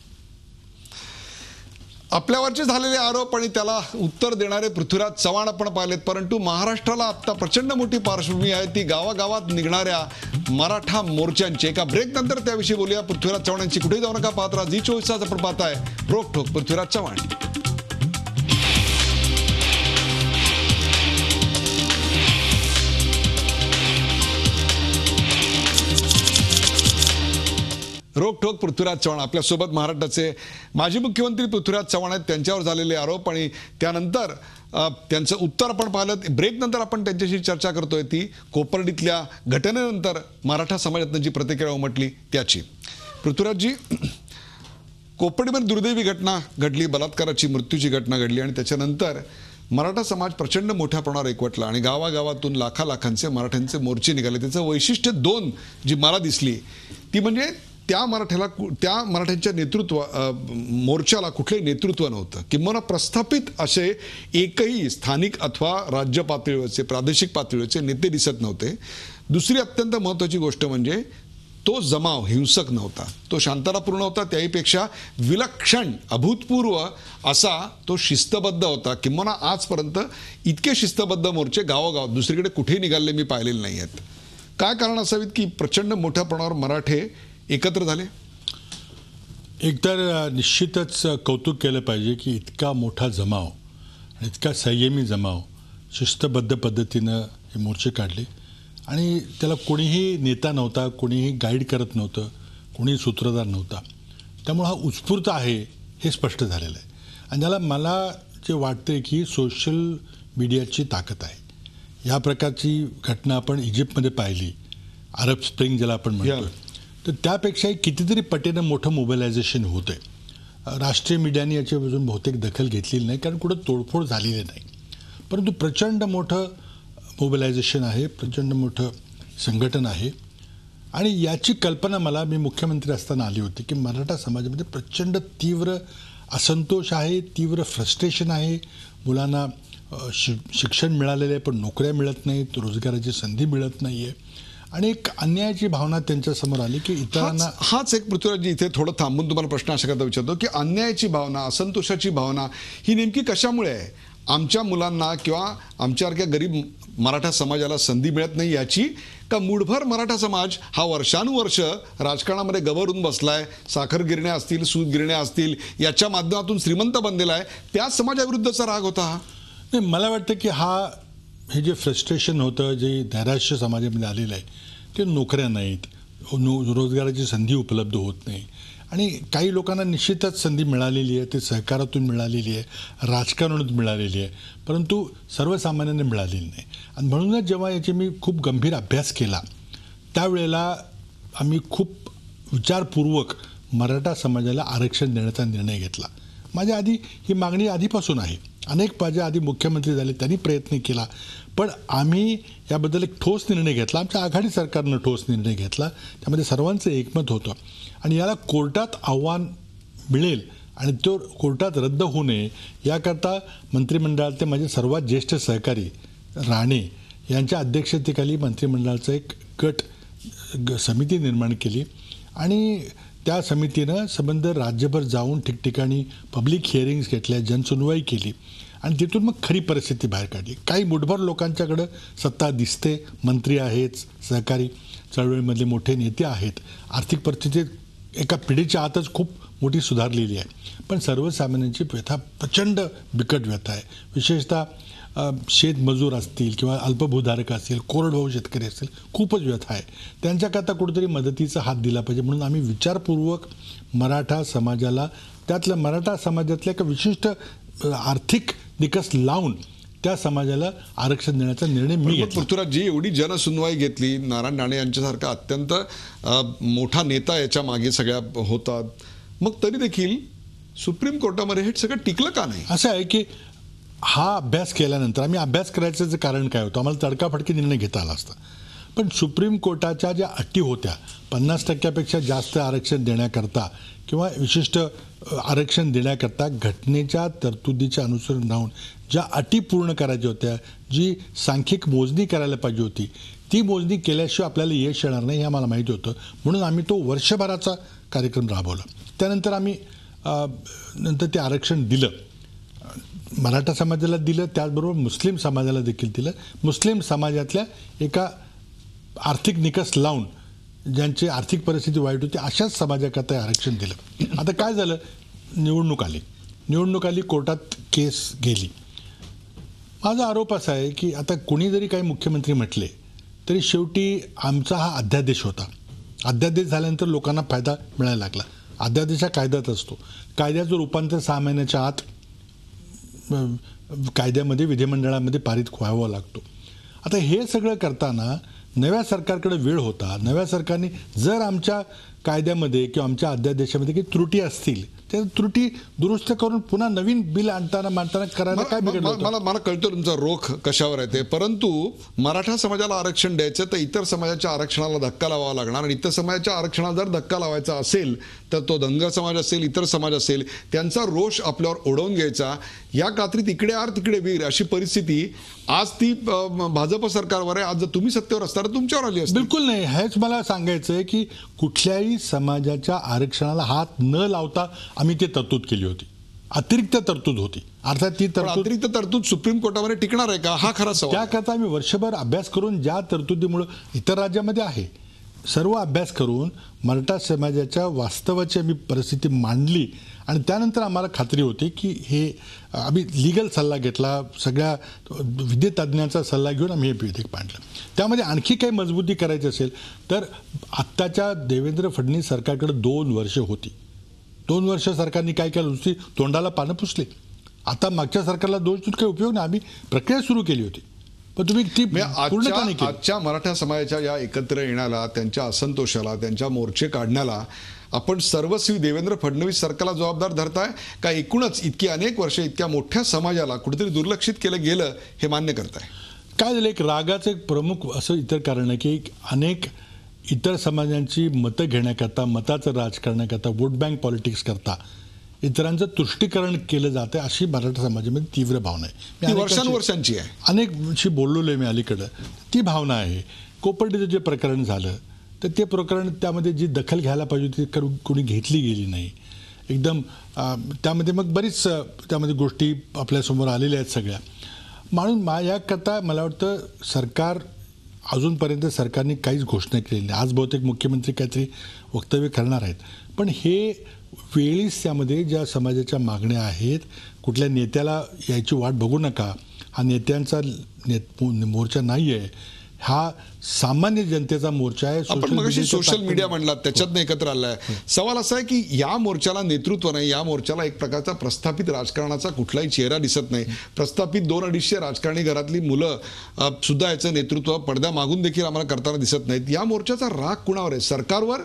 आपल्यावरचे झालेले आरोप आणि त्याला उत्तर देणारे पृथ्वीराज चव्हाण आपण पाहिलेत. परंतु महाराष्ट्राला आत्ता प्रचंड मोठी पार्श्वभूमी आहे, ती गावागावात निघणाऱ्या मराठा मोर्चांची. एका ब्रेक नंतर त्याविषयी बोलूया. पृथ्वीराज चव्हाणांची कुठेही जाऊ नका, पाहत राहा झी24 तास. आपण पाहताय रोकठोक पृथ्वीराज चव्हाण. रोकठोक पृथ्वीराज चव्हाण आपल्यासोबत. महाराष्ट्राचे माजी मुख्यमंत्री पृथ्वीराज चव्हाण आहेत. त्यांच्यावर झालेले आरोप आणि त्यानंतर त्यांचं उत्तर आपण पाहिलं. ब्रेकनंतर आपण त्यांच्याशी चर्चा करतोय ती कोपर्डीतल्या घटनेनंतर मराठा समाजातनं जी प्रतिक्रिया उमटली त्याची. पृथ्वीराजजी, कोपर्डीमध्ये दुर्दैवी घटना घडली, बलात्काराची मृत्यूची घटना घडली आणि त्याच्यानंतर मराठा समाज प्रचंड मोठ्या प्रमाणावर एकवटला आणि गावागावातून लाखांचे मराठ्यांचे मोर्चे निघाले. त्याचं वैशिष्ट्य दोन जी मला दिसली ती म्हणजे त्या मराठ्यांच्या मोर्चाला कुठलंही नेतृत्व नव्हतं, किंवा प्रस्थापित असे एकही स्थानिक अथवा राज्य पातळीवरचे, प्रादेशिक पातळीवरचे नेते दिसत नव्हते. दुसरी अत्यंत महत्त्वाची गोष्ट म्हणजे तो जमाव हिंसक नव्हता, तो शांततापूर्ण होता. त्याहीपेक्षा विलक्षण, अभूतपूर्व असा तो शिस्तबद्ध होता. किंवा आजपर्यंत इतके शिस्तबद्ध मोर्चे गावोगावात दुसरीकडे कुठेही निघाले मी पाहिलेले नाही आहेत. काय कारण असावीत की प्रचंड मोठ्या प्रमाणावर मराठे एकत्र झाले? एकतर निश्चितच कौतुक केलं पाहिजे की इतका मोठा जमाव आणि इतका संयमी जमाव शिस्तबद्ध पद्धतीनं हे मोर्चे काढले आणि त्याला कोणीही नेता नव्हता, कोणीही गाईड करत नव्हतं, कोणीही सूत्रधार नव्हता. त्यामुळे हा उत्स्फूर्त आहे हे स्पष्ट झालेलं आहे. आणि त्याला मला जे वाटते की सोशल मीडियाची ताकद आहे. या प्रकारची घटना आपण इजिप्तमध्ये पाहिली, अरब स्प्रिंग ज्याला आपण म्हणतो, तर त्यापेक्षाही कितीतरी पटीनं मोठं मोबिलायझेशन होतं आहे. राष्ट्रीय मीडियाने याची अजून बहुतेक दखल घेतलेली नाही, कारण कुठं तोडफोड झालेली नाही. परंतु प्रचंड मोठं मोबिलायझेशन आहे, प्रचंड मोठं संघटन आहे. आणि याची कल्पना मी मुख्यमंत्री असताना आली होती की मराठा समाजामध्ये प्रचंड तीव्र असंतोष आहे, तीव्र फ्रस्ट्रेशन आहे. मुलांना शिक्षण मिळालेलं आहे पण नोकऱ्या मिळत नाहीत, रोजगाराची संधी मिळत नाही आहे. आणि एक अन्यायाची भावना त्यांच्यासमोर आली की इतरांना हाच एक पृथ्वीराजी इथे थोडं थांबून तुम्हाला प्रश्न अशा करता विचारतो की अन्यायाची भावना, असंतोषाची भावना ही नेमकी कशामुळे आहे? आमच्या मुलांना किंवा आमच्यासारख्या गरीब मराठा समाजाला संधी मिळत नाही याची, का मूठभर मराठा समाज हा वर्षानुवर्ष राजकारणामध्ये गवरून बसलाय, साखर गिरण्या असतील, सूत गिरण्या असतील, याच्या माध्यमातून श्रीमंत बनलेला आहे, त्या समाजाविरुद्धचा राग होता हा? नाही, मला वाटतं की हे जे फ्रस्ट्रेशन होतं, जे नैराश्य समाजामध्ये आलेलं आहे, ते नोकऱ्या नाहीत, रोजगाराची संधी उपलब्ध होत नाही. आणि काही लोकांना निश्चितच संधी मिळालेली आहे, ते सहकारातून मिळालेली आहे, राजकारणातून मिळालेली आहे, परंतु सर्वसामान्यांना मिळालेली नाही. आणि म्हणूनच जेव्हा याचे मी खूप गंभीर अभ्यास केला त्यावेळेला आम्ही खूप विचारपूर्वक मराठा समाजाला आरक्षण देण्याचा निर्णय घेतला. माझ्या आधी ही मागणी आधीपासून आहे, अनेक माझ्या आधी मुख्यमंत्री झाले, त्यांनी प्रयत्न केला, पण आम्ही याबद्दल एक ठोस निर्णय घेतला. आमच्या आघाडी सरकारनं ठोस निर्णय घेतला, त्यामध्ये सर्वांचं एकमत होतं. आणि याला कोर्टात आव्हान मिळेल आणि तो कोर्टात रद्द होऊ नये याकरता मंत्रिमंडळातले माझे सर्वात ज्येष्ठ सहकारी राणे यांच्या अध्यक्षतेखाली मंत्रिमंडळाचं एक समिती निर्माण केली. आणि त्या समितीनं संबंध राज्यभर जाऊन ठिकठिकाणी पब्लिक हिअरिंग्स घेतल्या, जनसुनवाई केली आणि तिथून मग खरी परिस्थिती बाहेर काढली. काही मुठभर लोकांच्याकडं सत्ता दिसते, मंत्री आहेत, सहकारी चळवळीमधले मोठे नेते आहेत, आर्थिक परिस्थिती एका पिढीच्या आतच खूप मोठी सुधारलेली आहे. पण सर्वसामान्यांची व्यथा प्रचंड बिकट व्यथा आहे. विशेषतः शेतमजूर असतील किंवा अल्पभूधारक असतील, कोरडवाहू शेतकरी असतील, खूपच व्यथा आहे. त्यांच्याकरता कुठेतरी मदतीचा हात दिला पाहिजे. म्हणून आम्ही विचारपूर्वक मराठा समाजाला, त्यातल्या मराठा समाजातल्या एका विशिष्ट आर्थिक निकष लावून त्या समाजाला आरक्षण देण्याचा निर्णय मी घेतला. पृथ्वीराजी, एवढी जनसुनवाई घेतली, नारायण राणे यांच्यासारखा अत्यंत मोठा नेता याच्या मागे सगळ्या होतात, मग तरी देखील सुप्रीम कोर्टामध्ये हे सगळं टिकलं का नाही? असं आहे की हा अभ्यास केल्यानंतर आम्ही अभ्यास करायचं कारण काय होतं, आम्हाला तडकाफडकी निर्णय घेता आला असता. पण सुप्रीम कोर्टाच्या ज्या अटी होत्या 50% जास्त आरक्षण देण्याकरता किंवा विशिष्ट आरक्षण देण्याकरता घटनेच्या तरतुदीच्या अनुसरून राहून ज्या अटी पूर्ण करायच्या होत्या, जी सांख्यिक मोजणी करायला पाहिजे होती, ती मोजणी केल्याशिवाय आपल्याला यश येणार नाही हे आम्हाला माहिती होतं. म्हणून आम्ही तो वर्षभराचा कार्यक्रम राबवला. त्यानंतर आम्ही नंतर ते आरक्षण दिलं, मराठा समाजाला दिलं, त्याचबरोबर मुस्लिम समाजाला देखील दिलं. मुस्लिम समाजातल्या एका आर्थिक निकष लावून ज्यांची आर्थिक परिस्थिती वाईट होती अशाच समाजाकरता आरक्षण दिलं. आता काय झालं, निवडणूक आली, कोर्टात केस गेली. माझा आरोप असा आहे की आता कोणी जरी काही मुख्यमंत्री म्हटले तरी शेवटी आमचा हा अध्यादेश होता. अध्यादेश झाल्यानंतर लोकांना फायदा मिळायला लागला. अध्यादेश हा कायद्यात असतो, कायद्याचं रूपांतर 6 महिन्याच्या आत कायद्यामध्ये विधिमंडळामध्ये पारित व्हावा लागतो. आता हे सगळं करताना नव्या सरकारकडे वेळ होता. नव्या सरकारने जर आमच्या कायद्यामध्ये किंवा आमच्या अध्यादेशामध्ये काही त्रुटी असतील त्या त्रुटी दुरुस्त करून पुन्हा नवीन बिल मांडताना करायला काय बिघडलं? मला कळतं तुमचा रोख कशावर आहे ते, परंतु मराठा समाजाला आरक्षण द्यायचं तर इतर समाजाच्या आरक्षणाला धक्का लावावा लागणार. आणि इतर समाजाच्या आरक्षणाला जर धक्का लावायचा असेल तर तो धनगर समाज असेल, इतर समाज असेल, त्यांचा रोष आपल्यावर ओढवून घ्यायचा. या कात्रीत इकडे आर तिकडे वीर अशी परिस्थिती आज ती भाजप सरकारवर आहे. आज जर तुम्ही सत्तेवर असताना तुमच्यावर आली असती. बिलकुल नाही. हेच मला सांगायचं आहे की कुठल्याही समाजाच्या आरक्षणाला हात न लावता आम्ही ती तरतूद केली होती. अतिरिक्त तरतूद होती. अर्थात ती अतिरिक्त तरतूद सुप्रीम कोर्टामध्ये टिकणार आहे का, हा खरा सवाल. त्याकरता आम्ही वर्षभर अभ्यास करून ज्या तरतुदीमुळे इतर राज्यामध्ये आहे, सर्व अभ्यास करून मराठा समाजाच्या वास्तवाची आम्ही परिस्थिती मांडली आणि त्यानंतर आम्हाला खात्री होती की हे आम्ही लिगल सल्ला घेतला, सगळ्या विद्यातज्ञांचा सल्ला घेऊन आम्ही हे विधेयक मांडलं. त्यामध्ये आणखी काही मजबूती करायची असेल तर आत्ताच्या देवेंद्र फडणवीस सरकारकडे 2 वर्ष होती. 2 वर्ष सरकारने काय केलं, नुसती तोंडाला पानं पुसली. आता मागच्या सरकारला दोष देऊन काही उपयोग नाही, आम्ही प्रक्रिया सुरू केली होती, पण तुम्ही ती पूर्ण का नाही केली? आजच्या मराठा समाजाच्या या एकत्र येण्याला, त्यांच्या असंतोषाला, त्यांच्या मोर्चे काढण्याला आपण सर्वस्वी देवेंद्र फडणवीस सरकारला जबाबदार धरताय का एकूणच इतकी अनेक वर्ष इतक्या मोठ्या समाजाला कुठेतरी दुर्लक्षित केलं गेलं हे मान्य करताय? काय झालं, एक रागाचं एक प्रमुख असं इतर कारण आहे की अनेक इतर समाजांची मतं घेण्याकरता, मताचं राजकारणाकरता, वोट बँक पॉलिटिक्स करता इतरांचं तुष्टीकरण केलं जातं अशी मराठा समाजामध्ये तीव्र भावना आहे. वर्षानुवर्षांची आहे. अनेकशी बोललेलो आहे मी अलीकडं, ती भावना आहे. कोपर्डीचं जे प्रकरण झालं तर ते प्रकरण त्यामध्ये जी दखल घ्यायला पाहिजे ती कोणी घेतली गेली नाही. एकदम त्यामध्ये मग बरीच त्यामध्ये गोष्टी आपल्यासमोर आलेल्या आहेत सगळ्या. म्हणून याकरता मला वाटतं सरकार अजूनपर्यंत सरकारने काहीच घोषणा केलेली नाही. आज बहुतेक मुख्यमंत्री काहीतरी वक्तव्य करणार आहेत, पण हे वेळीच त्यामध्ये ज्या समाजाच्या मागण्या आहेत, कुठल्या नेत्याला याची वाट बघू नका, हा नेत्यांचा मोर्चा नाही आहे, हा सामान्य जनतेचा मोर्चा आहे. आपण मगाशी सोशल मीडिया म्हणला, त्याच्यातनं एकत्र आलाय. सवाल असा आहे की या मोर्चाला नेतृत्व नाही, या मोर्चाला एक प्रकारचा प्रस्थापित राजकारणाचा कुठलाही चेहरा दिसत नाही. प्रस्थापित 200-250 राजकारणी घरातली मुलं सुद्धा याचं नेतृत्व पडद्या मागून देखील आम्हाला करताना दिसत नाहीत. या मोर्चाचा राग कुणावर आहे, सरकारवर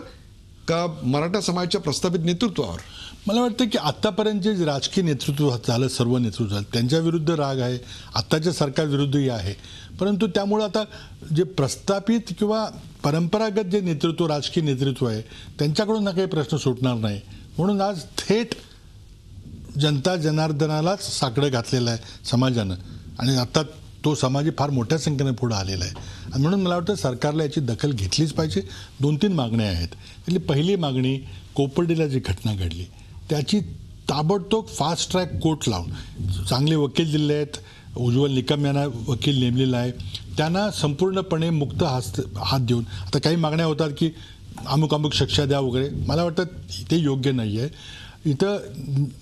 का मराठा समाजाच्या प्रस्थापित नेतृत्वावर? मला वाटतं की आत्तापर्यंत जे राजकीय नेतृत्व झालं, सर्व नेतृत्व झालं, त्यांच्या विरुद्ध राग आहे, आत्ताच्या सरकारविरुद्धही आहे. परंतु त्यामुळं आता जे प्रस्थापित किंवा परंपरागत जे नेतृत्व, राजकीय नेतृत्व आहे, त्यांच्याकडून ना काही प्रश्न सुटणार नाही. म्हणून आज थेट जनता जनार्दनालाच साकडं घातलेलं आहे समाजानं आणि आता तो समाज फार मोठ्या संख्येने पुढे आलेला आहे. आणि म्हणून मला वाटतं सरकारला याची दखल घेतलीच पाहिजे. 2-3 मागण्या आहेत. त्यातली पहिली मागणी, कोपर्डीला जी घटना घडली त्याची ताबडतोब फास्ट ट्रॅक कोर्ट लावून चांगले वकील दिले आहेत. उज्ज्वल निकम यांना वकील नेमलेला आहे. त्यांना संपूर्णपणे मुक्त हात देऊन, आता काही मागण्या होतात की अमुक अमुक शिक्षा द्या वगैरे, मला वाटतं ते योग्य नाही आहे. इथं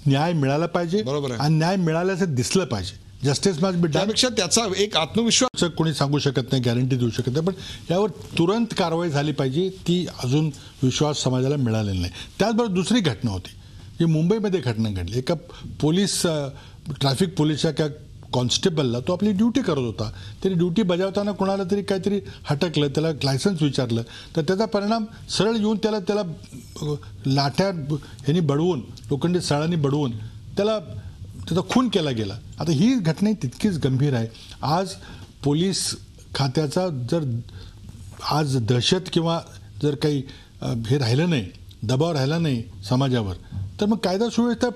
न्याय मिळाला पाहिजे. बरोबर आहे. आणि न्याय मिळाल्याचं दिसलं पाहिजे. Justice must be done. त्यापेक्षा त्याचा एक आत्मविश्वास कोणी सांगू शकत नाही, गॅरंटी देऊ शकत नाही, पण यावर तुरंत कारवाई झाली पाहिजे. ती अजून विश्वास समाजाला मिळालेला नाही. त्याचबरोबर दुसरी घटना होती जी मुंबईमध्ये घटना घडली. एका ट्रॅफिक पोलिसच्या एका कॉन्स्टेबलला, तो आपली ड्युटी करत होता, तरी ड्युटी बजावताना कोणाला तरी काहीतरी हटकलं, त्याला लायसन्स विचारलं, तर त्याचा परिणाम सरळ येऊन त्याला लाठ्या ह्यांनी बडवून, लोखंडी सळांनी बडवून त्याचा खून केला गेला. आता ही घटना तितकीच गंभीर आहे. आज पोलीस खात्याचा जर आज दहशत किंवा जर काही हे राहिलं नाही, दबाव राहिला नाही समाजावर, तर मग कायदा सुव्यवस्था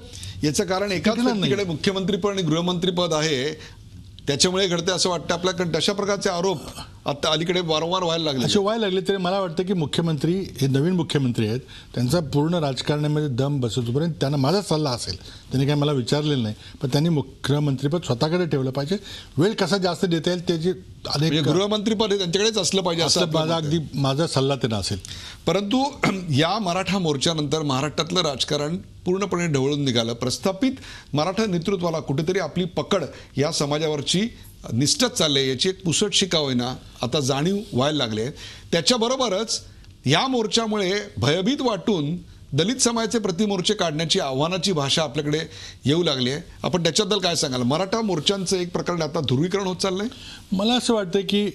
याचं कारण एकाच व्यक्तीकडे मुख्यमंत्रीपद आणि गृहमंत्रीपद आहे, त्याच्यामुळे घडते असं वाटतं आपल्याकडे. तशा प्रकारचे आरोप आता अलीकडे वारंवार व्हायला लागले. तरी मला वाटतं की मुख्यमंत्री हे नवीन मुख्यमंत्री आहेत, त्यांचा पूर्ण राजकारणामध्ये दम बसतोपर्यंत त्यांना माझा सल्ला असेल, त्यांनी काय मला विचारलेलं नाही, पण त्यांनी मुख्यमंत्रीपद स्वतःकडे ठेवलं पाहिजे. वेळ कसा जास्त देता येईल त्याची अनेक गृहमंत्रीपद हे त्यांच्याकडेच असलं पाहिजे असं माझा सल्ला त्यांना असेल. परंतु या मराठा मोर्चानंतर महाराष्ट्रातलं राजकारण पूर्णपणे ढवळून निघालं. प्रस्थापित मराठा नेतृत्वाला कुठेतरी आपली पकड या समाजावरची निष्ठच चालली, याची एक पुसट शिका होईना आता जाणीव व्हायला लागले. त्याच्याबरोबरच या मोर्चामुळे भयभीत वाटून दलित समाजाचे प्रतिमोर्चे काढण्याची आव्हानाची भाषा आपल्याकडे येऊ लागली आहे. आपण त्याच्याबद्दल काय सांगाल? मराठा मोर्चांचं एक प्रकारे आता ध्रुवीकरण होत चाललंय. मला असं वाटतं की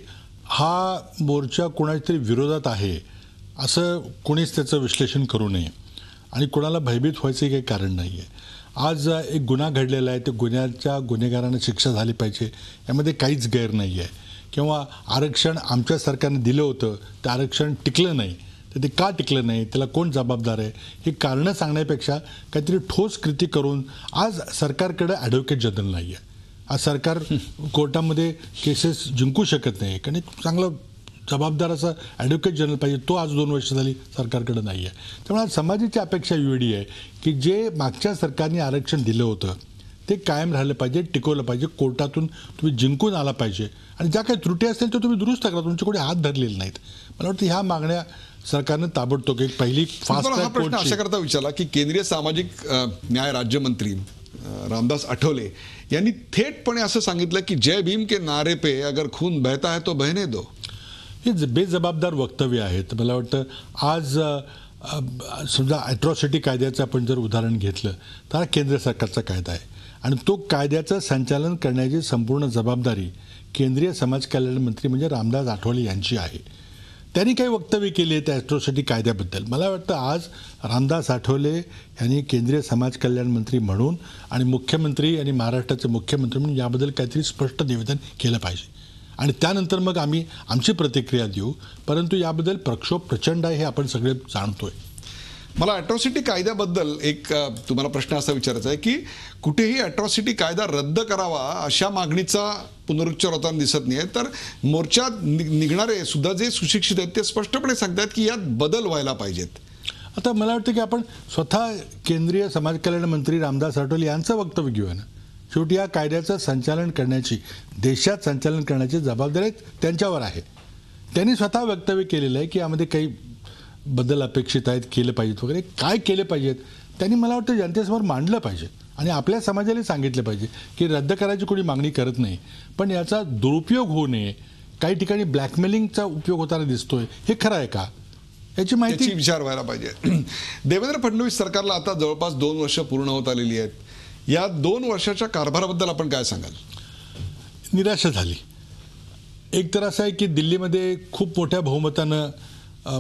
हा मोर्चा कोणाच्या तरी विरोधात आहे असं कोणीच त्याचं विश्लेषण करू नये आणि कोणाला भयभीत व्हायचं काही कारण नाही आहे. आज एक गुन्हा घडलेला आहे, त्या गुन्हेगारांना शिक्षा झाली पाहिजे, यामध्ये काहीच गैर नाही आहे. किंवा आरक्षण आमच्या सरकारने दिलं होतं, ते आरक्षण टिकलं नाही, तर ते का टिकलं नाही, त्याला कोण जबाबदार आहे, ही कारणं सांगण्यापेक्षा काहीतरी ठोस कृती करून, आज सरकारकडे ॲडव्होकेट जनरल नाही आहे, आज सरकार कोर्टामध्ये केसेस जिंकू शकत नाही, कारण चांगलं जबाबदार असा ॲडव्होकेट जनरल पाहिजे, तो आज 2 वर्ष झाली सरकारकडे नाही आहे. त्यामुळे आज समाजाची अपेक्षा एवढी आहे की जे मागच्या सरकारने आरक्षण दिलं होतं ते कायम राहिलं पाहिजे, टिकवलं पाहिजे, कोर्टातून तुम्ही जिंकून आला पाहिजे आणि ज्या काही त्रुटी असतील त्या तुम्ही दुरुस्त करा, तुमचे कोणी हात धरलेले नाहीत. मला वाटतं ह्या मागण्या सरकारनं ताबडतोब एक पहिली फास्ट हा ट्रॅक प्रश्न कोर्टची अशा करता विचारला की केंद्रीय सामाजिक न्याय राज्यमंत्री रामदास आठवले यांनी थेटपणे असं सांगितलं की जय भीम के नारे पे अगर खून बहता है तो बहने दो. हे बेजबाबदार वक्तव्य आहेत. मला वाटतं आज समजा ॲट्रॉसिटी कायद्याचं आपण जर उदाहरण घेतलं तर हा केंद्र सरकारचा कायदा आहे आणि तो कायद्याचं संचालन करण्याची संपूर्ण जबाबदारी केंद्रीय समाज कल्याण मंत्री म्हणजे रामदास आठवले यांची आहे. त्यांनी काही वक्तव्य केली आहेत त्या ॲट्रॉसिटी कायद्याबद्दल. मला वाटतं आज रामदास आठवले यांनी केंद्रीय समाज कल्याण मंत्री म्हणून आणि मुख्यमंत्री आणि महाराष्ट्राचे मुख्यमंत्री म्हणून याबद्दल काहीतरी स्पष्ट निवेदन केलं पाहिजे आणि त्यानंतर मग आम्ही आमची प्रतिक्रिया देऊ. परंतु याबद्दल प्रक्षोभ प्रचंड आहे हे आपण सगळे जाणतोय. मला अॅट्रॉसिटी कायद्याबद्दल एक तुम्हाला प्रश्न असा विचारायचा आहे की कुठेही अॅट्रॉसिटी कायदा रद्द करावा अशा मागणीचा पुनरुच्चार होताना दिसत नाही, तर मोर्चात निघणारे सुद्धा जे सुशिक्षित आहेत ते स्पष्टपणे सांगतात की यात बदल व्हायला पाहिजेत. आता मला वाटतं की आपण स्वतः केंद्रीय समाज कल्याण मंत्री रामदास आठवले यांचं वक्तव्य घेऊया ना. शेवटी या कायद्याचं संचालन करण्याची, देशात संचालन करण्याची जबाबदारी त्यांच्यावर आहे. त्यांनी स्वतः वक्तव्य केलेलं आहे की यामध्ये काही बदल अपेक्षित आहेत, केले पाहिजेत वगैरे. काय केले पाहिजेत त्यांनी मला वाटतं जनतेसमोर मांडलं पाहिजे आणि आपल्या समाजाला सांगितलं पाहिजे की रद्द करायची कोणी मागणी करत नाही, पण याचा दुरुपयोग होऊ नये. काही ठिकाणी ब्लॅकमेलिंगचा उपयोग होताना दिसतोय, हे खरं आहे का याची माहिती विचार व्हायला पाहिजे. देवेंद्र फडणवीस सरकारला आता जवळपास 2 वर्ष पूर्ण होत आलेली आहेत. या 2 वर्षाच्या कारभाराबद्दल आपण काय सांगाल? निराशा झाली. एक तर असं आहे की दिल्लीमध्ये खूप मोठ्या बहुमतानं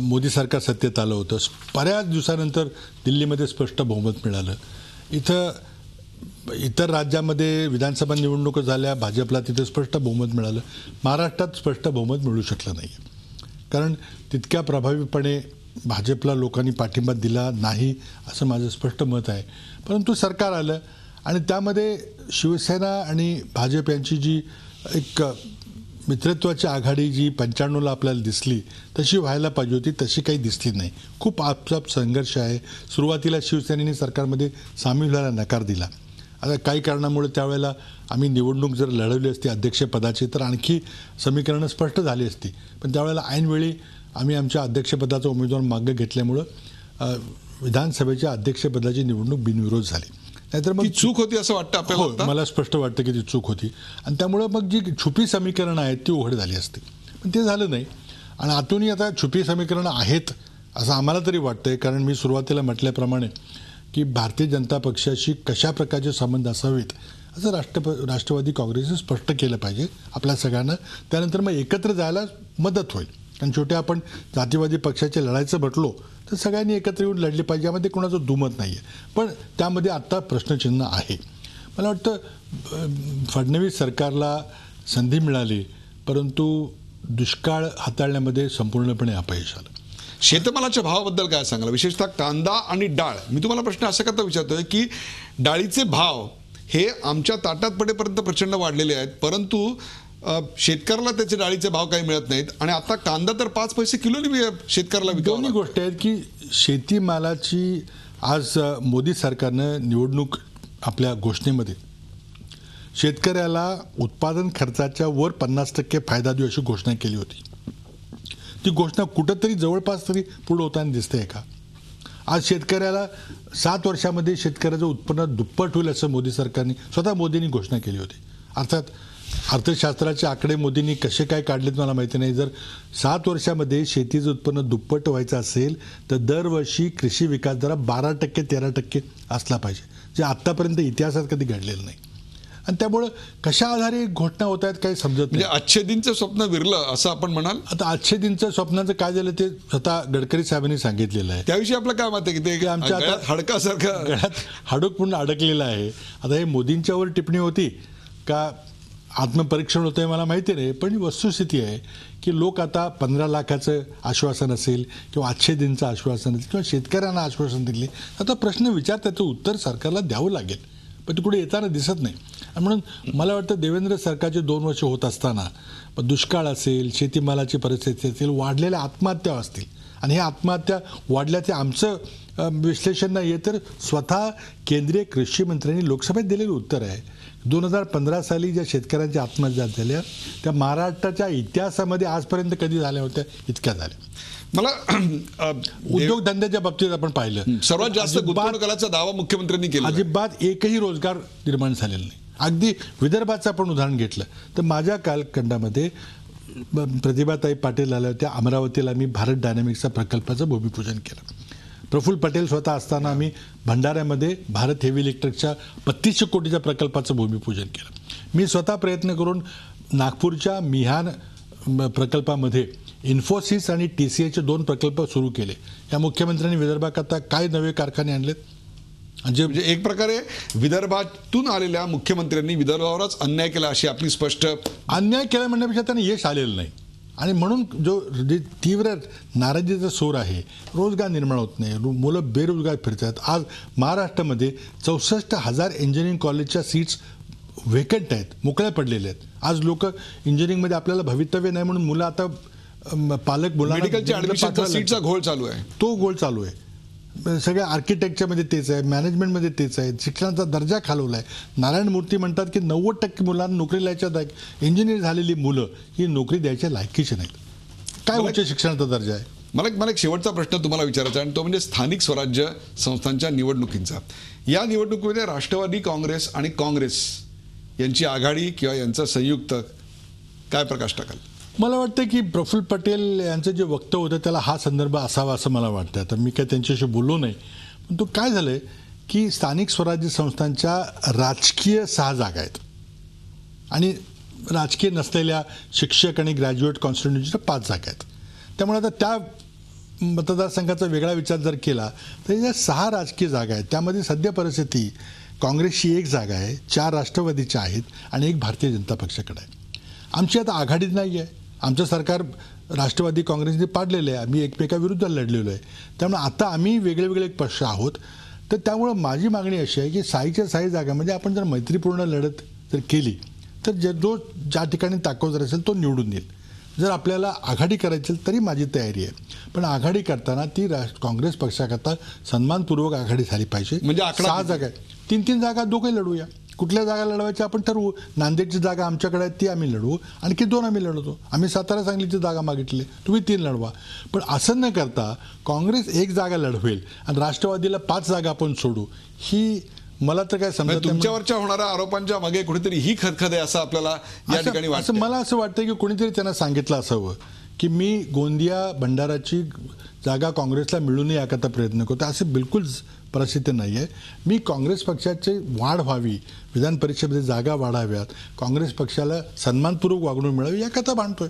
मोदी सरकार सत्तेत आलं होतं. बऱ्याच दिवसानंतर दिल्लीमध्ये स्पष्ट बहुमत मिळालं. इतर राज्यामध्ये विधानसभा निवडणुका झाल्या, भाजपला तिथे स्पष्ट बहुमत मिळालं. महाराष्ट्रात स्पष्ट बहुमत मिळू शकलं नाही कारण तितक्या प्रभावीपणे भाजपला लोकांनी पाठिंबा दिला नाही असं माझं स्पष्ट मत आहे. परंतु सरकार आलं आणि त्यामध्ये शिवसेना आणि भाजप यांची जी एक मित्रत्वाची आघाडी जी 95ला आपल्याला दिसली तशी व्हायला पाहिजे होती, तशी काही दिसली नाही. खूप आपसाप संघर्ष आहे. सुरुवातीला शिवसेनेने सरकारमध्ये सामील व्हायला नकार दिला. आता काही कारणामुळे त्यावेळेला आम्ही निवडणूक जर लढवली असती अध्यक्षपदाची तर आणखी समीकरणं स्पष्ट झाली असती, पण त्यावेळेला ऐनवेळी आम्ही आमच्या अध्यक्षपदाचा उमेदवार मागे घेतल्यामुळं विधानसभेच्या अध्यक्षपदाची निवडणूक बिनविरोध झाली. नाहीतर मग चूक होती असं वाटतं आपल्याला? मला स्पष्ट वाटतं की ती चूक होती आणि त्यामुळं मग जी छुपी समीकरणं आहेत ती उघड झाली असती, पण ते झालं नाही. आणि आतूनही आता छुपी समीकरणं आहेत असं आम्हाला तरी वाटतंय. कारण मी सुरुवातीला म्हटल्याप्रमाणे की भारतीय जनता पक्षाशी कशा प्रकारचे संबंध असावेत असं राष्ट्रवादी काँग्रेसने स्पष्ट केलं पाहिजे आपल्या सगळ्यांना. त्यानंतर मग एकत्र जायला मदत होईल. कारण शेवटी आपण जातीवादी पक्षाचे लढायचं म्हटलो तर सगळ्यांनी एकत्र येऊन लढले पाहिजे, यामध्ये कोणाचं दुमत नाही आहे. पण त्यामध्ये आत्ता प्रश्नचिन्ह आहे. मला वाटतं फडणवीस सरकारला संधी मिळाली परंतु दुष्काळ हाताळण्यामध्ये संपूर्णपणे अपयश आलं. शेतमालाच्या भावाबद्दल काय सांगाल? विशेषतः कांदा आणि डाळ. मी तुम्हाला प्रश्न असा करता विचारतोय की डाळीचे भाव हे आमच्या ताटात पडेपर्यंत प्रचंड वाढलेले आहेत, परंतु शेतकऱ्याला त्याचे डाळीचे भाव काही मिळत नाहीत आणि आता कांदा तर 5 पैसे किलोनी शेतकऱ्याला विकावा. दोन्ही गोष्टी आहेत की शेतीमालाची आज मोदी सरकारनं निवडणूक आपल्या घोषणेमध्ये शेतकऱ्याला उत्पादन खर्चाच्या वर 50% फायदा देऊ अशी घोषणा केली होती. ती घोषणा कुठंतरी जवळपास तरी पुढं होताना दिसते का? आज शेतकऱ्याला 7 वर्षामध्ये शेतकऱ्याचं उत्पन्न दुप्पट होईल असं मोदी सरकारने स्वतः मोदींनी घोषणा केली होती. अर्थात अर्थशास्त्राचे आकडे मोदींनी कसे काय काढलेत मला माहिती नाही. जर 7 वर्षामध्ये शेतीचं उत्पन्न दुप्पट व्हायचं असेल तर दरवर्षी कृषी विकास दर 12% 13% असला पाहिजे, जे आत्तापर्यंत इतिहासात कधी घडलेलं नाही. आणि त्यामुळं कशा आधारे घोषणा होत आहेत काही समजत नाही. आजचे दिनचं स्वप्न विरलं असं आपण म्हणाल? आता आजचे दिनचं स्वप्नाचं काय झालं ते स्वतः गडकरी साहेबांनी सांगितलेलं आहे. त्याविषयी आपलं काय मत आहे की ते आमच्या आता हडकासारखं गळ्यात हाडूक म्हणून अडकलेलं आहे. आता हे मोदींच्यावर टिप्पणी होती का आत्मपरीक्षण होतं आहे मला माहिती नाही, पण वस्तुस्थिती आहे की लोक आता 15 लाखाचं आश्वासन असेल किंवा आजचे दिनचं आश्वासन असेल किंवा शेतकऱ्यांना आश्वासन दिले, आता प्रश्न विचारतात उत्तर सरकारला द्यावं लागेल, पण ते कुठे येताना दिसत नाही. आणि म्हणून मला वाटतं देवेंद्र सरकारचे 2 वर्ष होत असताना दुष्काळ असेल, शेतीमालाची परिस्थिती असेल, वाढलेल्या आत्महत्या असतील आणि ह्या आत्महत्या वाढल्याचे आमचं विश्लेषण नाही आहे, तर स्वतः केंद्रीय कृषी मंत्र्यांनी लोकसभेत दिलेलं उत्तर आहे. 2015 साली ज्या शेतकऱ्यांच्या आत्महत्या झाल्या त्या महाराष्ट्राच्या इतिहासामध्ये आजपर्यंत कधी झाल्या होत्या इतक्या झाल्या. मला उद्योगधंद्याच्या बाबतीत आपण पाहिलं सर्वात जास्त गुंतवणुकीचा दावा मुख्यमंत्र्यांनी केला. अजिबात एकही रोजगार निर्माण झालेला नाही. अगदी विदर्भाचं आपण उदाहरण घेतलं तर माझ्या कालखंडामध्ये प्रतिभाताई पाटील आल्या होत्या अमरावतीला. मी भारत डायनॅमिक्सचा प्रकल्पाचं भूमिपूजन केलं. प्रफुल्ल पटेल स्वतः असताना आम्ही भंडाऱ्यामध्ये भारत हेवी इलेक्ट्रिकच्या 3200 कोटीच्या प्रकल्पाचं भूमिपूजन केलं. मी स्वतः प्रयत्न करून नागपूरच्या मिहान प्रकल्पामध्ये इन्फोसिस आणि TCAचे 2 प्रकल्प सुरू केले. या मुख्यमंत्र्यांनी विदर्भाकरता काय नवे कारखाने आणलेत. म्हणजे एक प्रकारे विदर्भातून आलेल्या मुख्यमंत्र्यांनी विदर्भावरच अन्याय केला अशी आपली स्पष्ट. अन्याय केला म्हणण्यापेक्षा त्यांना यश आलेलं नाही आणि म्हणून जे तीव्र नाराजीचा सूर आहे, रोजगार निर्माण होत नाही, मुलं बेरोजगार फिरतात. आज महाराष्ट्रामध्ये 64,000 इंजिनिअरिंग कॉलेजच्या सीट्स व्हेकंट आहेत, मोकळ्या पडलेल्या आहेत. आज लोक इंजिनिअरिंगमध्ये आपल्याला भवितव्य नाही म्हणून मुलं आता पालक मुलांना मेडिकलच्या ऍडमिशनचा सीटचा घोळ चालू आहे. तो घोळ चालू आहे. सगळ्या आर्किटेक्चरमध्ये तेच आहे, मॅनेजमेंटमध्ये तेच आहे. शिक्षणाचा दर्जा खालवला आहे. नारायण मूर्ती म्हणतात की 90% मुलांना नोकरी द्यायच्या इंजिनियर झालेली मुलं ही नोकरी द्यायच्या लायकीची नाहीत. काय उच्च शिक्षणाचा दर्जा आहे. मला एक शेवटचा प्रश्न तुम्हाला विचारायचा आणि तो म्हणजे स्थानिक स्वराज्य संस्थांच्या निवडणुकींचा. या निवडणुकीमध्ये राष्ट्रवादी काँग्रेस आणि काँग्रेस यांची आघाडी किंवा यांचं संयुक्त काय प्रकाश टाकाल. मला वाटतं की प्रफुल्ल पटेल यांचं जे वक्तव्य होतं त्याला हा संदर्भ असावा असं मला वाटतं. तर मी काय त्यांच्याशी बोललो नाही, पण तो काय झालं आहे की स्थानिक स्वराज्य संस्थांच्या राजकीय 6 जागा आहेत आणि राजकीय नसलेल्या शिक्षक आणि ग्रॅज्युएट कॉन्स्टिट्युन्सीच्या 5 जागा आहेत. त्यामुळे आता त्या मतदारसंघाचा वेगळा विचार जर केला तर या 6 राजकीय जागा आहेत. त्यामध्ये सध्या परिस्थिती काँग्रेसची 1 जागा आहे, 4 राष्ट्रवादीच्या आहेत आणि 1 भारतीय जनता पक्षाकडे आहे. आमची आता आघाडीत नाही आहे. आमचं सरकार राष्ट्रवादी काँग्रेसने पाडलेलं आहे. आम्ही एकमेकाविरुद्ध लढलेलो आहे. त्यामुळे आता आम्ही वेगळे वेगळे पक्ष आहोत. तर त्यामुळं माझी मागणी अशी आहे की 6च्या 6 जागामध्ये आपण जर मैत्रीपूर्ण लढत जर केली तर जो ज्या ठिकाणी ताकदवर असेल तो निवडून येईल. जर आपल्याला आघाडी करायची तरी माझी तयारी आहे, पण आघाडी करताना ती काँग्रेस पक्षाकरता सन्मानपूर्वक आघाडी झाली पाहिजे. म्हणजे 6 जागा आहेत, 3-3 जागा दोघे लढूया. कुठल्या जागा लढवायच्या आपण ठरवू. नांदेडची जागा आमच्याकडे आहे ती आम्ही लढवू, आणखी 2 आम्ही लढवतो. आम्ही सातारा सांगलीची जागा मागितली, तुम्ही 3 लढवा. पण असं न करता काँग्रेस 1 जागा लढवेल आणि राष्ट्रवादीला 5 जागा आपण सोडू, ही मला तर काय समजत. तुमच्यावरच्या होणाऱ्या आरोपांच्या मागे कुठेतरी ही खदखद आहे असं आपल्याला या ठिकाणी वाटतं. मला असं वाटतं की कोणीतरी त्यांना सांगितलं असावं की मी गोंदिया भंडाराची जागा काँग्रेसला मिळू नये याकरता प्रयत्न करतो. असे बिलकुल परिस्थिती नाही आहे. मी काँग्रेस पक्षाची वाढ व्हावी, विधान परिषदेमध्ये जागा वाढाव्यात, काँग्रेस पक्षाला सन्मानपूर्वक वागणूक मिळावी याकरता भांडतोय.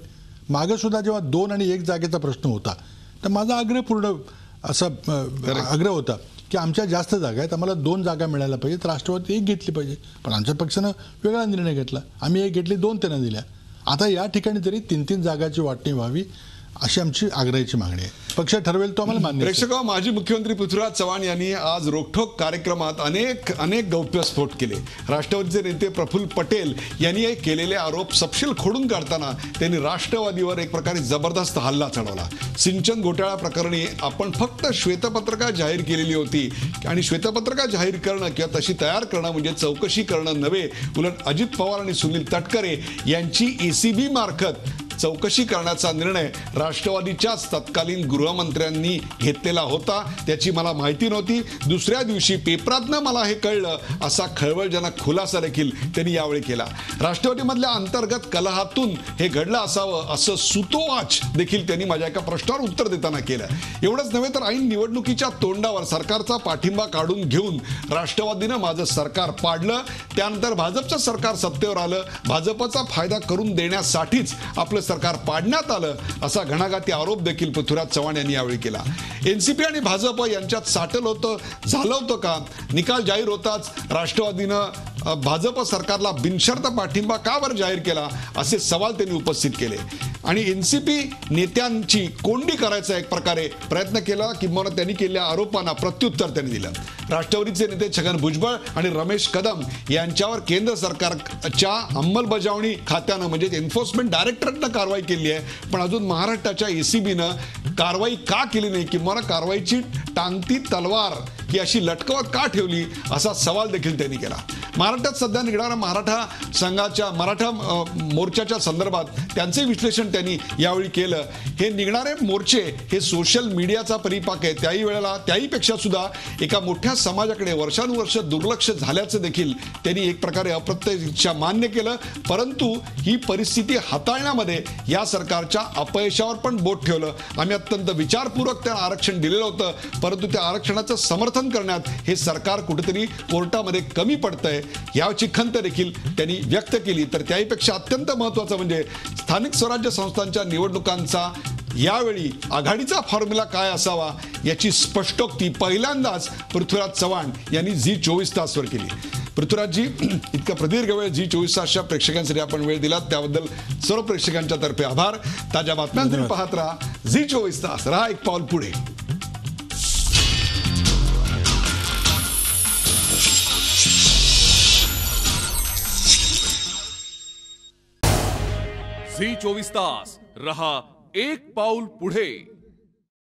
मागं सुद्धा जेव्हा 2 आणि 1 जागेचा प्रश्न होता तर माझा आग्रहपूर्ण असा आग्रह होता की आमच्या जास्त जागा आहेत, आम्हाला 2 जागा मिळायला पाहिजेत, राष्ट्रवादी 1 घेतली पाहिजे. पण आमच्या पक्षानं वेगळा निर्णय घेतला. आम्ही 1 घेतली, 2 त्यांना दिल्या. आता या ठिकाणी तरी 3-3 जागाची वाटणी व्हावी अशी आमची आग्रहाची मागणी आहे. पक्ष ठरवेल तो आम्हाला मान्य. प्रेक्षक, माजी मुख्यमंत्री पृथ्वीराज चव्हाण यांनी आज रोखठोक कार्यक्रमात अनेक गौप्यस्फोट केले. राष्ट्रवादीचे नेते प्रफुल्ल पटेल यांनी केलेले आरोप सपशेल खोडून काढताना त्यांनी राष्ट्रवादीवर एक प्रकारे जबरदस्त हल्ला चढवला. सिंचन घोटाळा प्रकरणी आपण फक्त श्वेतपत्रिका जाहीर केलेली होती आणि श्वेतपत्रिका जाहीर करणं किंवा तशी तयार करणं म्हणजे चौकशी करणं नव्हे. उलट अजित पवार आणि सुनील तटकरे यांची ECB मार्फत चौकशी करण्याचा निर्णय राष्ट्रवादीच्याच तत्कालीन गृहमंत्र्यांनी घेतलेला होता. त्याची मला माहिती नव्हती. दुसऱ्या दिवशी पेपरातनं मला हे कळलं असा खळबळजनक खुलासा देखील त्यांनी यावेळी केला. राष्ट्रवादीमधल्या अंतर्गत कलहातून हे घडलं असावं असं सुतोवाच देखील त्यांनी माझ्या एका प्रश्नावर उत्तर देताना केलं. एवढंच नव्हे तर ऐन निवडणुकीच्या तोंडावर सरकारचा पाठिंबा काढून घेऊन राष्ट्रवादीनं माझं सरकार पाडलं. त्यानंतर भाजपचं सरकार सत्तेवर आलं. भाजपचा फायदा करून देण्यासाठीच आपलं सरकार पाडण्यात आलं असा घणाघाती आरोप देखील पृथ्वीराज चव्हाण यांनी यावेळी केला. NCP आणि भाजप यांच्यात साटल झालं होतं का. निकाल जाहीर होताच राष्ट्रवादीनं भाजप सरकारला बिनशर्त पाठिंबा का बरं जाहीर केला असे सवाल त्यांनी उपस्थित केले आणि NCP नेत्यांची कोंडी करायचा एक प्रकारे प्रयत्न केला. किंवा त्यांनी केलेल्या आरोपांना प्रत्युत्तर त्यांनी दिलं. राष्ट्रवादीचे नेते छगन भुजबळ आणि रमेश कदम यांच्यावर केंद्र सरकारच्या अंमलबजावणी खात्यानं म्हणजे एन्फोर्समेंट डायरेक्टरेटनं कारवाई केली आहे, पण अजून महाराष्ट्राच्या ACBनं कारवाई का केली नाही किंवा कारवाईची टांगती तलवार ही अशी लटकवत का ठेवली असा सवाल देखील त्यांनी केला. महाराष्ट्रात सध्या निघणाऱ्या मराठा मोर्चाच्या संदर्भात त्यांचे विश्लेषण त्यांनी यावेळी केलं. हे निघणारे मोर्चे हे सोशल मीडियाचा परिपाक आहे. त्याहीपेक्षा सुद्धा एका मोठ्या समाजाकडे वर्षानुवर्ष दुर्लक्ष झाल्याचं देखील त्यांनी एक प्रकारे अप्रत्यक्ष मान्य केलं. परंतु ही परिस्थिती हाताळण्यामध्ये या सरकारच्या अपयशावर पण बोट ठेवलं. आम्ही अत्यंत विचारपूर्वक त्या आरक्षण दिलेलं होतं, परंतु त्या आरक्षणाचं समर्थन करण्यात हे सरकार कुठेतरी कोर्टामध्ये कमी पडतंय याची खंत देखील त्यांनी व्यक्त केली. तर त्याहीपेक्षा अत्यंत महत्त्वाचं म्हणजे स्थानिक स्वराज्य संस्थांच्या निवडणुकांचा यावेळी आघाडीचा फॉर्म्युला काय असावा याची स्पष्टोक्ती पहिल्यांदाच पृथ्वीराज चव्हाण यांनी झी 24 तासवर केली. पृथ्वीराजजी, इतका प्रदीर्घ वेळ झी 24 तासच्या प्रेक्षकांसाठी आपण वेळ दिलात त्याबद्दल सर्व प्रेक्षकांच्या तर्फे आभार. ताज्या बातम्यांसाठी पाहत राहा झी 24 तास. राहा एक पाऊल पुढे. झी 24 तास रहा एक पाऊल पुढे.